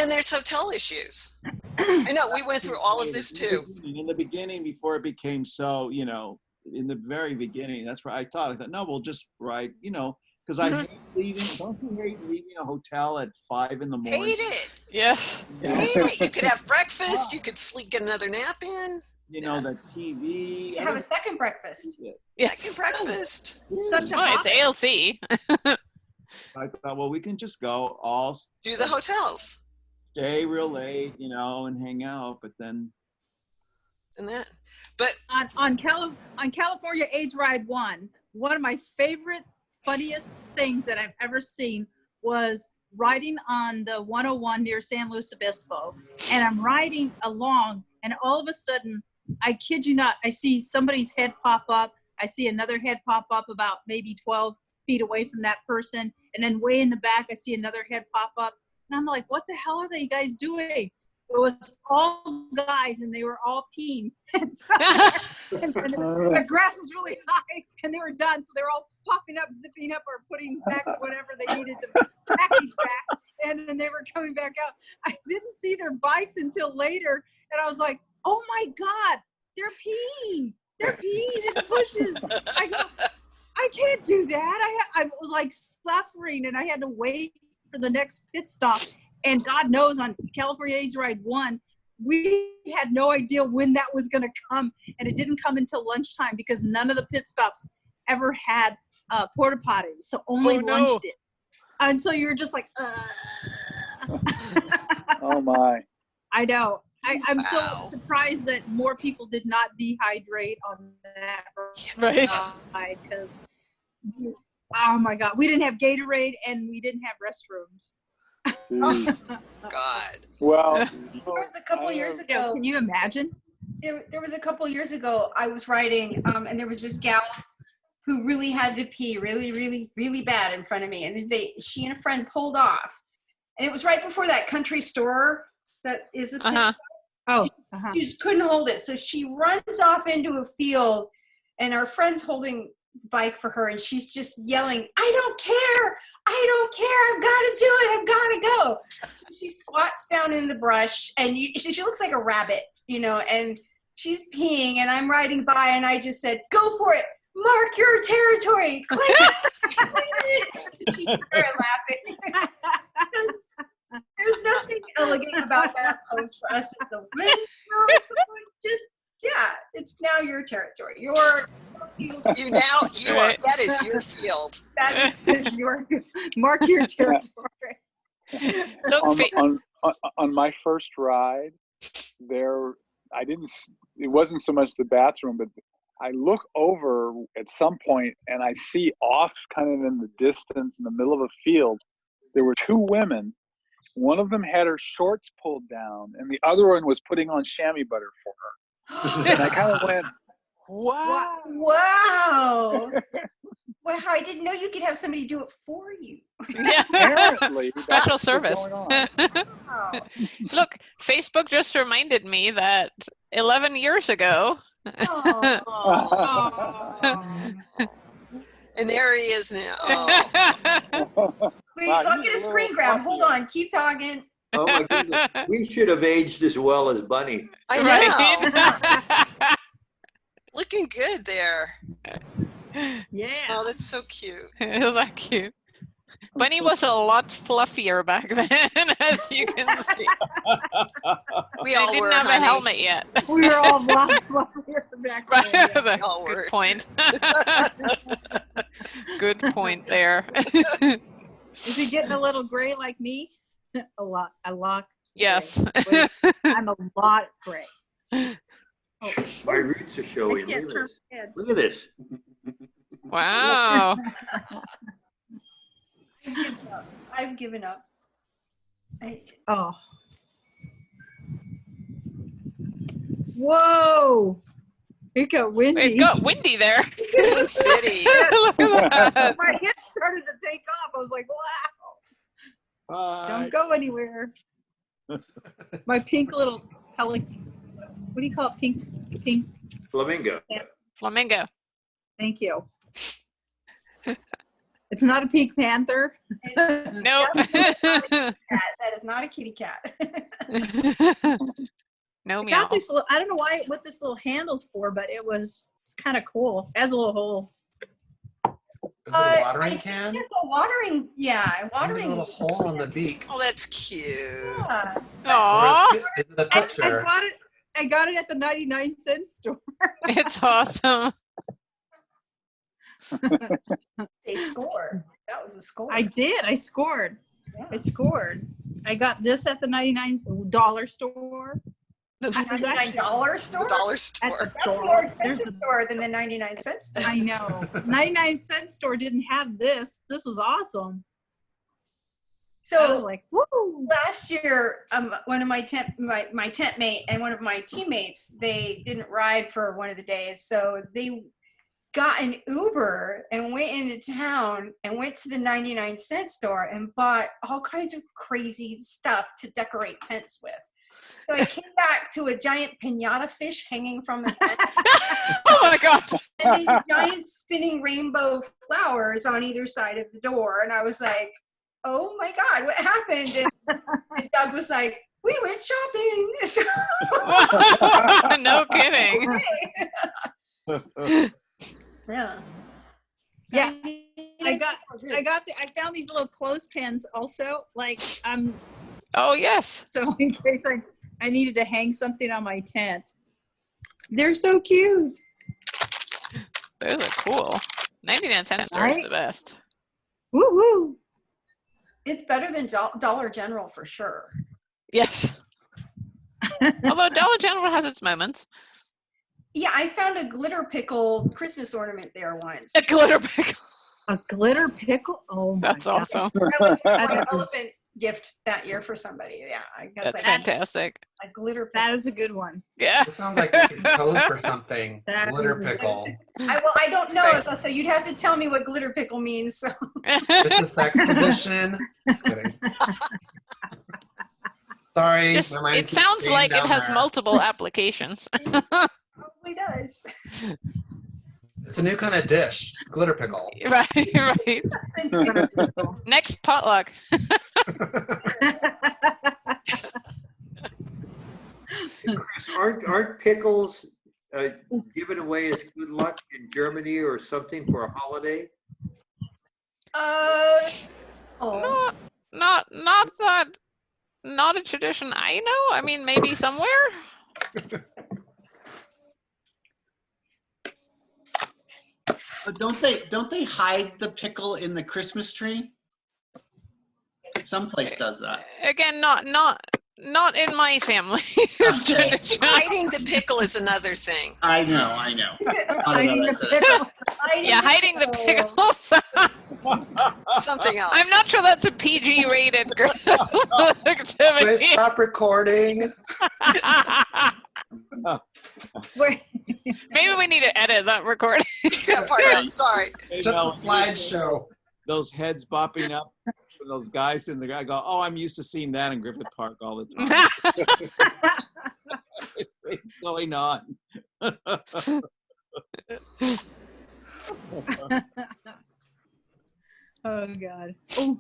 there's hotel issues. I know, we went through all of this too. In the beginning, before it became so, you know, in the very beginning, that's where I thought, no, we'll just ride, you know, because I hate leaving. Don't you hate leaving a hotel at 5 in the morning? Hate it. Yes. Hate it. You could have breakfast. You could sleep, get another nap in. You know, the TV. You have a second breakfast. Second breakfast. It's ALC. I thought, well, we can just go do the hotels. Stay real late, you know, and hang out, but then. But on California AIDS Ride 1, one of my favorite, funniest things that I've ever seen was riding on the 101 near San Luis Obispo, and I'm riding along, and all of a sudden, I kid you not, I see somebody's head pop up. I see another head pop up about maybe 12 feet away from that person, and then way in the back, I see another head pop up, and I'm like, what the hell are they guys doing? It was all guys, and they were all peeing. And the grass was really high, and they were done. So they were all popping up, zipping up, or putting back whatever they needed to package back. And then they were coming back out. I didn't see their bikes until later, and I was like, oh my God, they're peeing. They're peeing in the bushes. I go, I can't do that. I was like suffering, and I had to wait for the next pit stop. And God knows on California AIDS Ride 1, we had no idea when that was going to come. And it didn't come until lunchtime because none of the pit stops ever had porta potties. So only lunch did. And so you're just like, Oh my. I know. I'm so surprised that more people did not dehydrate on that ride because, oh my God, we didn't have Gatorade and we didn't have restrooms. Oh, God. Well, there was a couple years ago. Can you imagine? There was a couple years ago. I was riding, and there was this gal who really had to pee, really, really, really bad in front of me, and she and a friend pulled off, and it was right before that country store that is a thing. She just couldn't hold it, so she runs off into a field, and our friend's holding bike for her, and she's just yelling, I don't care, I've got to do it, I've got to go. So she squats down in the brush, and she looks like a rabbit, you know, and she's peeing, and I'm riding by, and I just said, go for it, mark your territory, claim it. She started laughing. There's nothing elegant about that pose for us as a women. So just, it's now your territory. Your field. That is your field. That is your mark your territory. On my first ride, it wasn't so much the bathroom, but I look over at some point and I see off kind of in the distance in the middle of a field, there were 2 women. One of them had her shorts pulled down and the other one was putting on chamois butter for her. And I kind of went, wow. Wow. Wow, I didn't know you could have somebody do it for you. Yeah. Apparently. Special service. Wow. Look, Facebook just reminded me that 11 years ago. And there he is now. Wait, I'll get a screen grab. Hold on, keep talking. Oh my goodness. We should have aged as well as Bunny. I know. Looking good there. Yeah. Oh, that's so cute. Isn't that cute? Bunny was a lot fluffier back then, as you can see. We all didn't were, have honey. a helmet yet. We were all a lot fluffier back Right. then. Yeah. Oh, Good word. point. Good point there. Is he getting a little gray like me? A lot. Yes. Gray. I'm a lot gray. Oh, My roots are I showing. can't Look at turn this. my head. Look at this. Wow. I've given up. Oh. Whoa. It got windy. It got windy there. Pink City. Look at that. My head started to take off. I was like, wow. Don't go anywhere. My pink little pelican. What do you call it? Pink. Flamingo. Flamingo. Thank you. It's not a pink panther. No. That is not a kitty cat. No I meow. got this little, I don't know what this little handle's for, but it's kind of cool. It has a little hole. Is it a watering I think can? it's a watering, yeah, Maybe watering. a little hole on the beak. Oh, that's cute. Yeah. Aww. Is it a picture? I got it at the 99-cent store. It's awesome. They scored. That was a score. I did. I scored. Yeah. I scored. I got this at the $99 store. The $99 store? dollar At store. the That's store. more There's expensive a- store than the 99-cent store. I know. 99-cent store didn't have this. This was awesome. I was So like, woo. last year, one of my tent mate and one of my teammates, they didn't ride for one of the days, so they got an Uber and went into town and went to the 99-cent store and bought all kinds of crazy stuff to decorate tents with. So I came back to a giant piñata fish hanging from the tent Oh my God. and these giant spinning rainbow flowers on either side of the door. And I was like, oh my God, what happened? And Doug was like, we went shopping. So, No kidding. yeah. Yeah. I found these little clothespins also. Like, Oh yes. so in case I needed to hang something on my tent. They're so cute. Those are cool. 99-cent store is the best. Woo woo. It's better than Dollar General for sure. Yes. Although Dollar General has its moments. Yeah, I found a glitter pickle Christmas ornament there once. A glitter pickle. A glitter pickle? Oh my That's God. awesome. That was my elephant gift that year for somebody. Yeah, I guess That's I fantastic. A glitter pickle. That is a good one. Yeah. It sounds like it's code for something. That Glitter is a- pickle. I don't know, so you'd have to tell me what glitter pickle means. So. It's a sex position. Just kidding. Sorry. Just, my mind it keeps sounds staying like it down has there. multiple applications. Probably does. It's a new kind of dish. Glitter pickle. Right, right. Next potluck. Chris, aren't pickles given away as good luck in Germany or something for a holiday? Oh. Not a tradition I know. I mean, maybe somewhere. Don't they hide the pickle in the Christmas tree? Someplace does that. Again, not in my family. Okay. Hiding the pickle is another thing. I know. Hiding the pickle. Yeah, hiding the pickles. Something else. I'm not sure that's a PG rated activity. Please stop recording. Wait. Maybe we need to edit that recording. That part out. Sorry. Hey, Just Mel, a slideshow. those heads bopping up from those guys in the guy go, oh, I'm used to seeing that in Griffith Park all the time. What's going on? Oh God. Oh,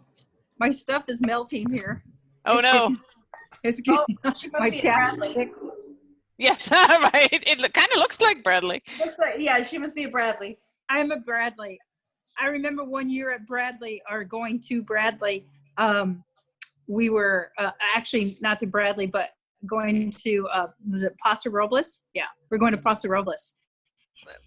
my stuff is melting here. Oh no. It's getting, She must my be chapstick. Bradley. Yes, right. It kind of looks like Bradley. Yeah, she must be a Bradley. I'm a Bradley. I remember one year at Bradley, or going to Bradley, we were actually not to Bradley, but going to, was it Paso Robles? Yeah, we're going to Paso Robles.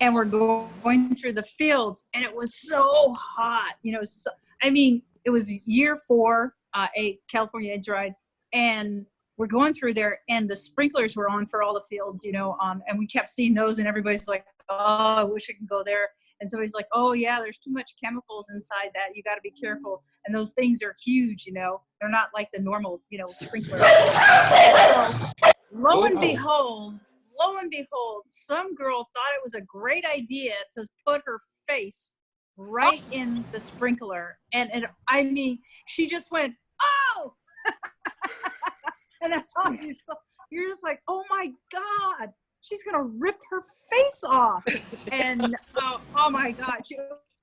and we're going through the fields, and it was so hot, you know. So, I mean, it was year 4, California AIDS ride, and we're going through there, and the sprinklers were on for all the fields, you know, and we kept seeing those, and everybody's like, oh, I wish I could go there. And so he's like, oh yeah, there's too much chemicals inside that. You got to be careful. And those things are huge, you know. They're not like the normal, you know, sprinklers. And so, lo and behold, some girl thought it was a great idea to put her face right in the sprinkler. And I mean, she just went, oh! And that's all you saw. You're just like, oh my God, she's gonna rip her face off. And oh my God, it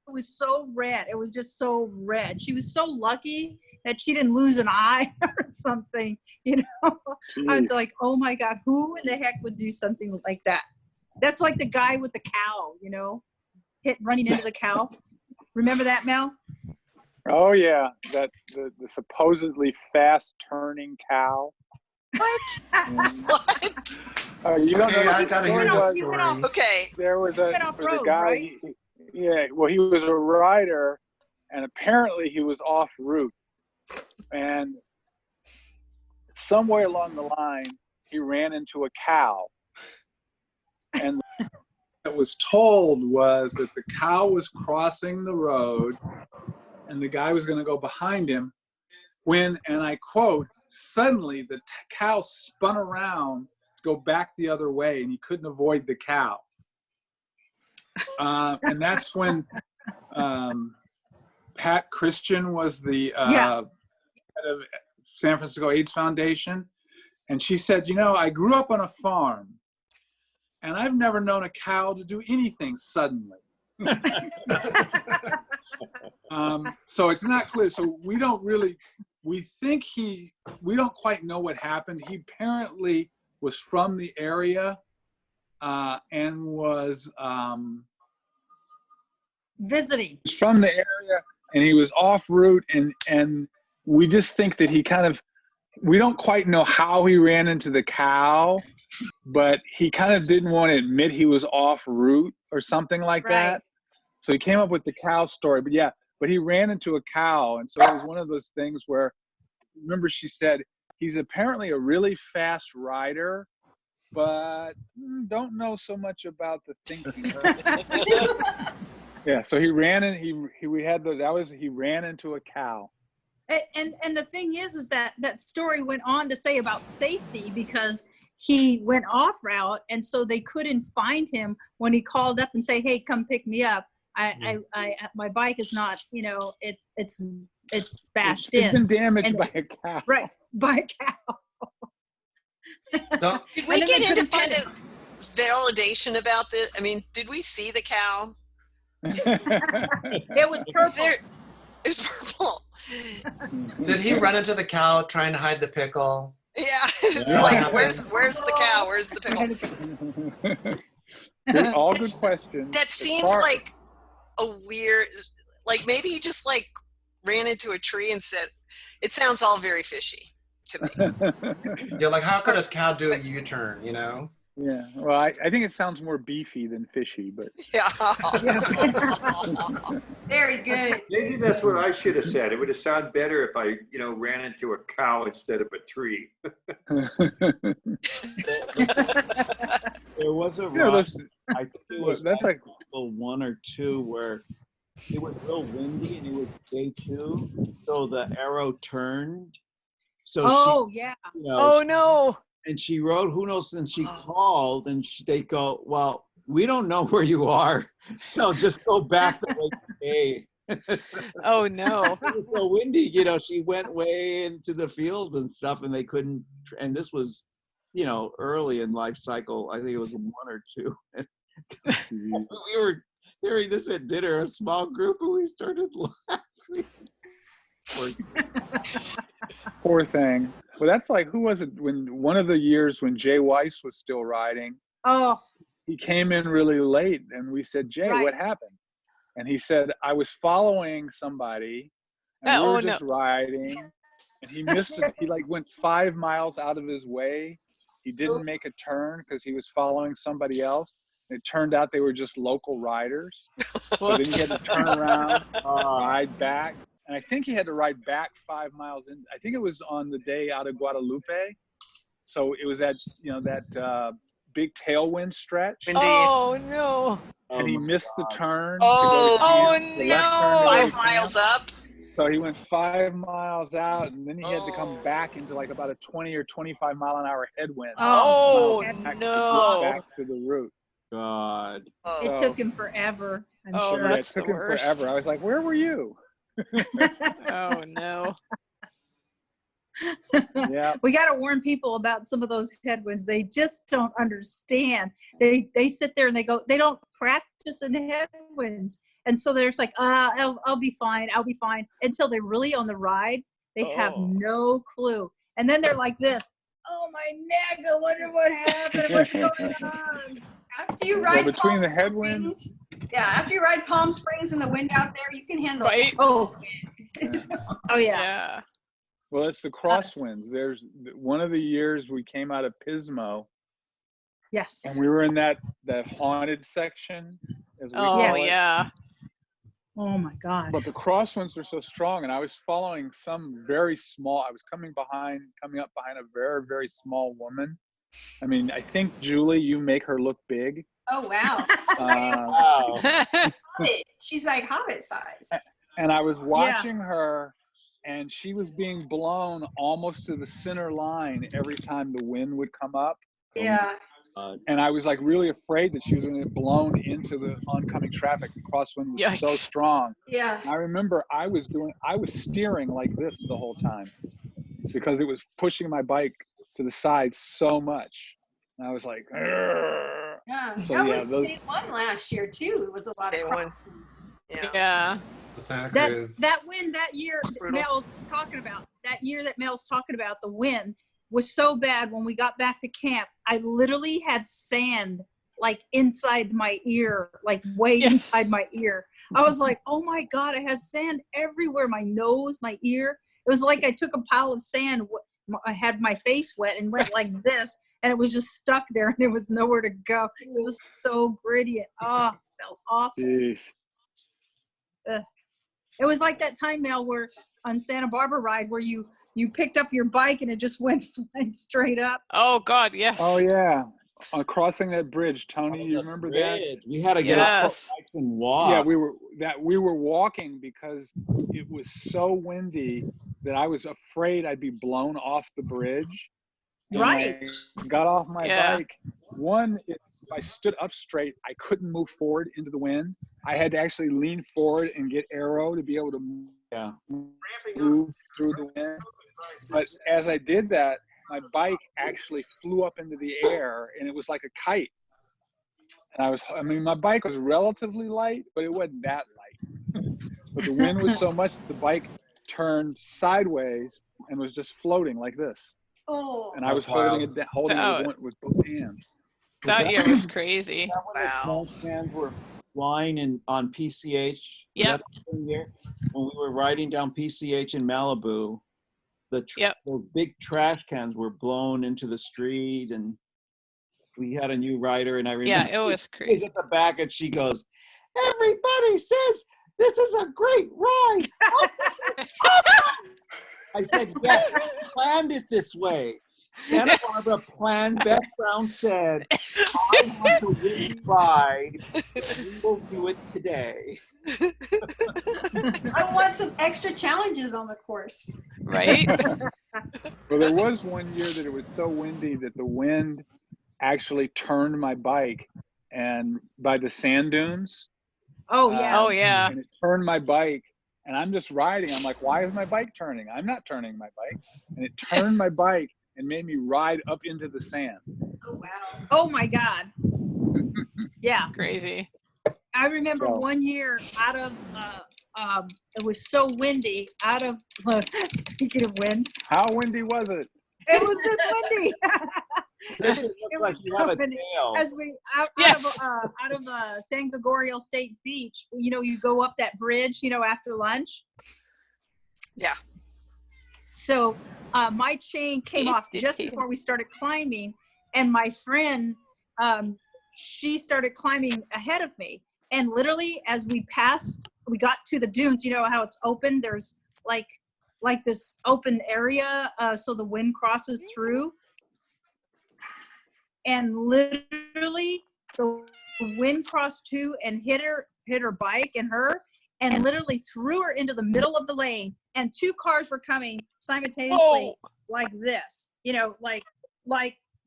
was so red. It was just so red. She was so lucky that she didn't lose an eye or something, you know. I was like, oh my God, who in the heck would do something like that? That's like the guy with the cow, you know, running into the cow. Remember that, Mel? Oh yeah, that the supposedly fast turning cow. What? What? You don't know. I gotta hear the story. Okay. There was a road, guy. right? Yeah, well, he was a rider, and apparently he was off route. And somewhere along the line, he ran into a cow. And what was told was that the cow was crossing the road, and the guy was going to go behind him. When, and I quote, suddenly the cow spun around to go back the other way, and he couldn't avoid the cow. And that's when Pat Christian was the head of San Francisco AIDS Foundation. And she said, you know, I grew up on a farm, and I've never known a cow to do anything suddenly. So it's not clear. So we don't really, we think we don't quite know what happened. He apparently was from the area and was visiting. He's from the area, and he was off route, and we just think that he kind of, we don't quite know how he ran into the cow, but he kind of didn't want to admit he was off route or something like that. So he came up with the cow story. But yeah, but he ran into a cow. And so it was one of those things where, remember she said, he's apparently a really fast rider, but don't know so much about the thinking. Yeah, so he ran and he ran into a cow. And the thing is that story went on to say about safety, because he went off route, and so they couldn't find him when he called up and say, "Hey, come pick me up. My bike is not, you know, it's bashed in. It's been damaged by a cow." Right, by a cow. Did we get independent validation about this? I mean, did we see the cow? It was purple. It was purple. Did he run into the cow trying to hide the pickle? Yeah, it's like, where's the cow? Where's the pickle? All good questions. That seems like a weird, like maybe he just like ran into a tree and said, it sounds all very fishy to me. Yeah, like how could a cow do a U-turn, you know? Yeah, well, I think it sounds more beefy than fishy, but. Yeah. Very good. Maybe that's what I should have said. It would have sounded better if I, ran into a cow instead of a tree. There was a ride, I think it was that's like 1 or 2 where it was real windy and it was day 2, so the arrow turned. So yeah. Oh no. And she wrote, who knows, and she called, and they go, well, we don't know where you are, so just go back the way you came. Oh no. It was so windy, she went way into the fields and stuff, and they couldn't, and this was, early in LifeCycle. I think it was 1 or 2. We were hearing this at dinner, a small group, and we started laughing. Poor thing. Well, that's like, who was it when one of the years when Jay Weiss was still riding? Oh. He came in really late, and we said, Jay, what happened? And he said, I was following somebody, and we were just riding, and he missed it. He went 5 miles out of his way. He didn't make a turn because he was following somebody else, It turned out they were just local riders. So then he had to turn around, ride back. And I think he had to ride back 5 miles in. I think it was on the day out of Guadalupe. So it was that, that big tailwind stretch. Oh no. And he missed the turn. Oh, to go to camp, the left turn to go to 5 miles camp. up. So he went 5 miles out, and then he had to come back into like about a 20 or 25 mile an hour headwind. Oh, no. Back to the route. God. It took him forever, I'm sure. Yeah, it took him forever. I was like, where were you? Oh, no. Yeah. We got to warn people about some of those headwinds. They just don't understand. They sit there and they go, they don't practice in headwinds. And so they're just like, I'll be fine. I'll be fine. Until they're really on the ride, they have no clue. And then they're like this, oh, my neck, I wonder what happened. What's going on? After you ride between Palm the headwinds. After you ride Palm Springs and the wind out there, you can handle it. Oh. Oh, yeah. Well, it's the crosswinds. There's one of the years we came out of Pismo. Yes. And we were in that haunted section. As we call it. Yeah. Oh my God. But the crosswinds are so strong, and I was following some very small. I was coming up behind a very, very small woman. I mean, I think Julie, you make her look big. Oh wow. Wow. She's like Hobbit size. And I was watching her, and she was being blown almost to the center line every time the wind would come up. Yeah. And I was like really afraid that she was going to get blown into the oncoming traffic. The crosswind was so strong. Yeah. And I remember I was steering like this the whole time because it was pushing my bike to the side so much. And I was like, "Argh." Yeah. So, that was day one last year too. It was a lot of crosswinds. Yeah. Santa Cruz. That wind that year Mel's talking about, the wind was so bad when we got back to camp. I literally had sand like inside my ear, like way inside my ear. I was like, oh my God, I have sand everywhere. My nose, my ear. It was like I took a pile of sand. I had my face wet and went like this, and it was just stuck there and there was nowhere to go. It was so gritty. It felt awful. It was like that time, Mel, where on Santa Barbara ride where you picked up your bike and it just went flying straight up. Oh God, yes. Oh yeah, crossing that bridge, Tony. You remember that? We had to get off our bikes and walk. Yeah, we were walking because it was so windy that I was afraid I'd be blown off the bridge. And right. I got off my bike. If I stood up straight, I couldn't move forward into the wind. I had to actually lean forward and get aero to be able to move through the wind. But as I did that, my bike actually flew up into the air, and it was like a kite. And my bike was relatively light, but it wasn't that light. But the wind was so much that the bike turned sideways and was just floating like this. Oh. And I was holding it with both hands. That year was crazy. Wow. Cans were flying on PCH. Yeah. Year when we were riding down PCH in Malibu, those big trash cans were blown into the street, and we had a new rider, and I remember it was crazy. She was at the back, and she goes, "Everybody says this is a great ride." I said, "Yes, we planned it this way. Santa Barbara planned." Beth Brown said, "I want to win ride. We will do it today." I want some extra challenges on the course. Right? Well, there was one year that it was so windy that the wind actually turned my bike and by the sand dunes. Oh yeah. Oh yeah. And it turned my bike, and I'm just riding. I'm like, why is my bike turning? I'm not turning my bike. And it turned my bike and made me ride up into the sand. Oh wow. Oh my God. Yeah. Crazy. I remember one year out of it was so windy out of speaking of wind. How windy was it? It was this windy. This looks like you have a tail. As we out of San Gregorio State Beach, you go up that bridge, after lunch. Yeah. So my chain came off just before we started climbing, and my friend she started climbing ahead of me. And literally as we got to the dunes, you know how it's open? There's like this open area so the wind crosses through. And literally the wind crossed too and hit her bike and her, and literally threw her into the middle of the lane. And 2 cars were coming simultaneously like this, you know, like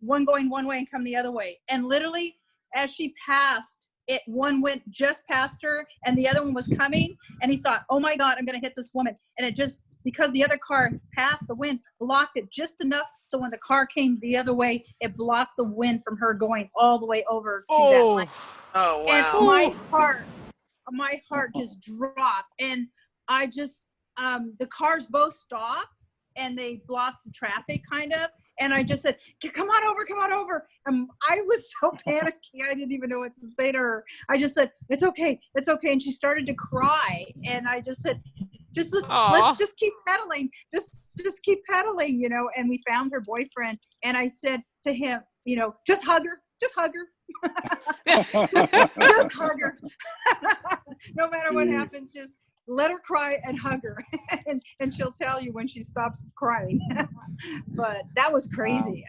one going one way and come the other way. And literally as she passed, one went just past her and the other one was coming, and he thought, oh my God, I'm going to hit this woman. And it just, because the other car passed, the wind blocked it just enough. So when the car came the other way, it blocked the wind from her going all the way over to that line. Oh, wow. And my heart just dropped. And I just, the cars both stopped and they blocked the traffic kind of. And I just said, come on over. I was so panicky. I didn't even know what to say to her. I just said, it's okay. And she started to cry. And I just said, let's just keep pedaling. Just keep pedaling, you know. And we found her boyfriend. And I said to him, you know, just hug her. Just hug her. No matter what happens, just let her cry and hug her. and she'll tell you when she stops crying. But that was crazy.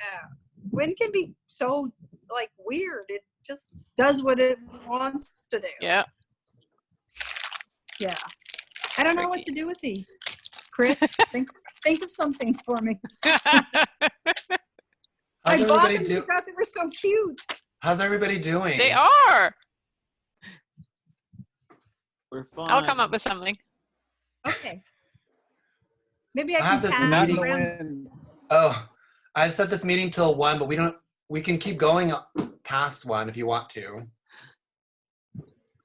Wind can be so like weird. It just does what it wants to do. Yeah. I don't know what to do with these. Chris, think of something for me. I bought them because they were so cute. How's everybody doing? They are. We're fine. I'll come up with something. Okay. Maybe I can pass around. Oh, I set this meeting till 1, but we can keep going past 1 if you want to.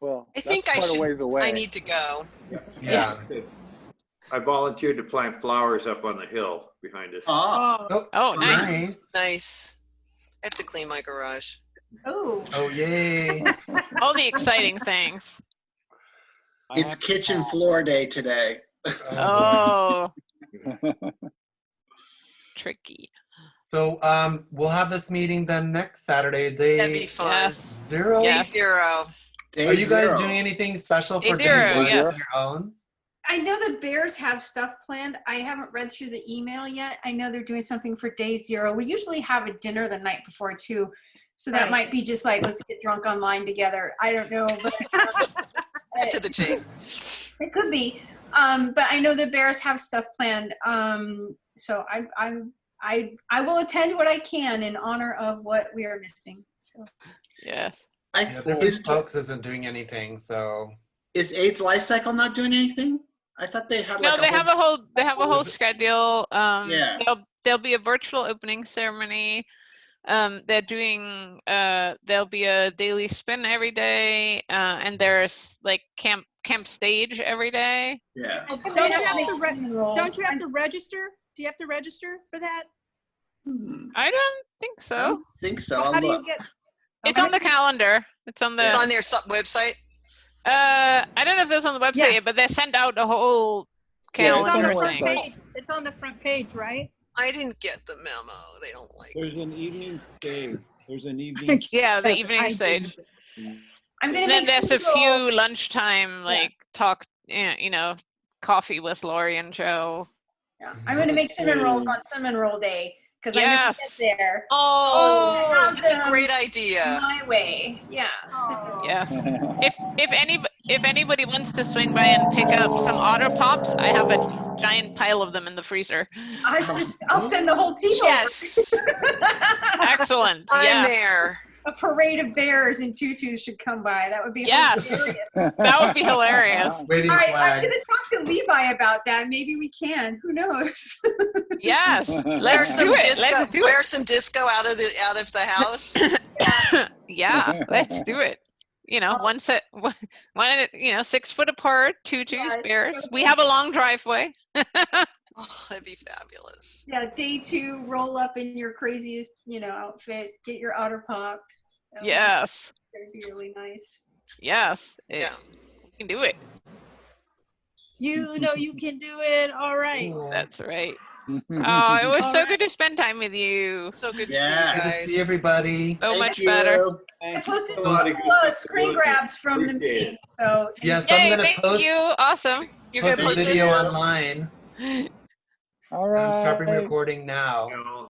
Well, I think I need to go. Yeah. I volunteered to plant flowers up on the hill behind us. Oh, nice. Nice. I have to clean my garage. Oh, yay. All the exciting things. It's kitchen floor day today. Oh. Tricky. So we'll have this meeting then next Saturday, That'd be fun. 0. Day 0. Are you guys doing anything special for day 1 on your own? I know the Bears have stuff planned. I haven't read through the email yet. I know they're doing something for day 0. We usually have a dinner the night before too. So that might be just like, let's get drunk online together. I don't know. But, to the chase. It could be. But I know the Bears have stuff planned. So I will attend what I can in honor of what we are missing. So. Yes. Different folks isn't doing anything, so. Is AIDS LifeCycle not doing anything? I thought they had. No, they have a whole schedule. There'll be a virtual opening ceremony. They're doing there'll be a daily spin every day, and there's like camp stage every day. Yeah. Don't you have to register? Do you have to register for that? I don't think so. I don't think so. How do you get? It's on the calendar. It's on their website. I don't know if it's on the website yet, but they send out a whole calendar thing. It's on the front page, right? I didn't get the memo. They don't like. There's an evening stage. Yeah, the evening stage. I'm gonna. And then there's a few lunchtime talk. You know, coffee with Lori and Joe. Yeah, I'm gonna make cinnamon rolls on cinnamon roll day because I need to get there. Oh, that's a great idea. My way, yeah. Yes. If anybody wants to swing by and pick up some Otter Pops, I have a giant pile of them in the freezer. I'll send the whole team. Yes. Excellent. I'm there. A parade of bears in tutus should come by. That would be hilarious. That would be hilarious. Waving I'm flags. going to talk to Levi about that. Maybe we can. Who knows? Yes. Let's do it. Wear some disco out of the house. Yeah, let's do it. You know, one 6 foot apart, tutus, bears. We have a long driveway. Oh, that'd be fabulous. Yeah, day 2, roll up in your craziest, outfit. Get your Otter Pop. Yes. That'd be really nice. Yes. We can do it. You know you can do it. All right. That's right. Oh, it was so good to spend time with you. So good to Yeah. see you Good to guys. see everybody. So Thank much you. better. I Thank you posted so much. screen grabs from the Appreciate meeting. it. So Yeah, so I'm Yay, gonna thank post you. Awesome. You're post gonna the post video this? online. All And I'm stopping right. recording now. You know,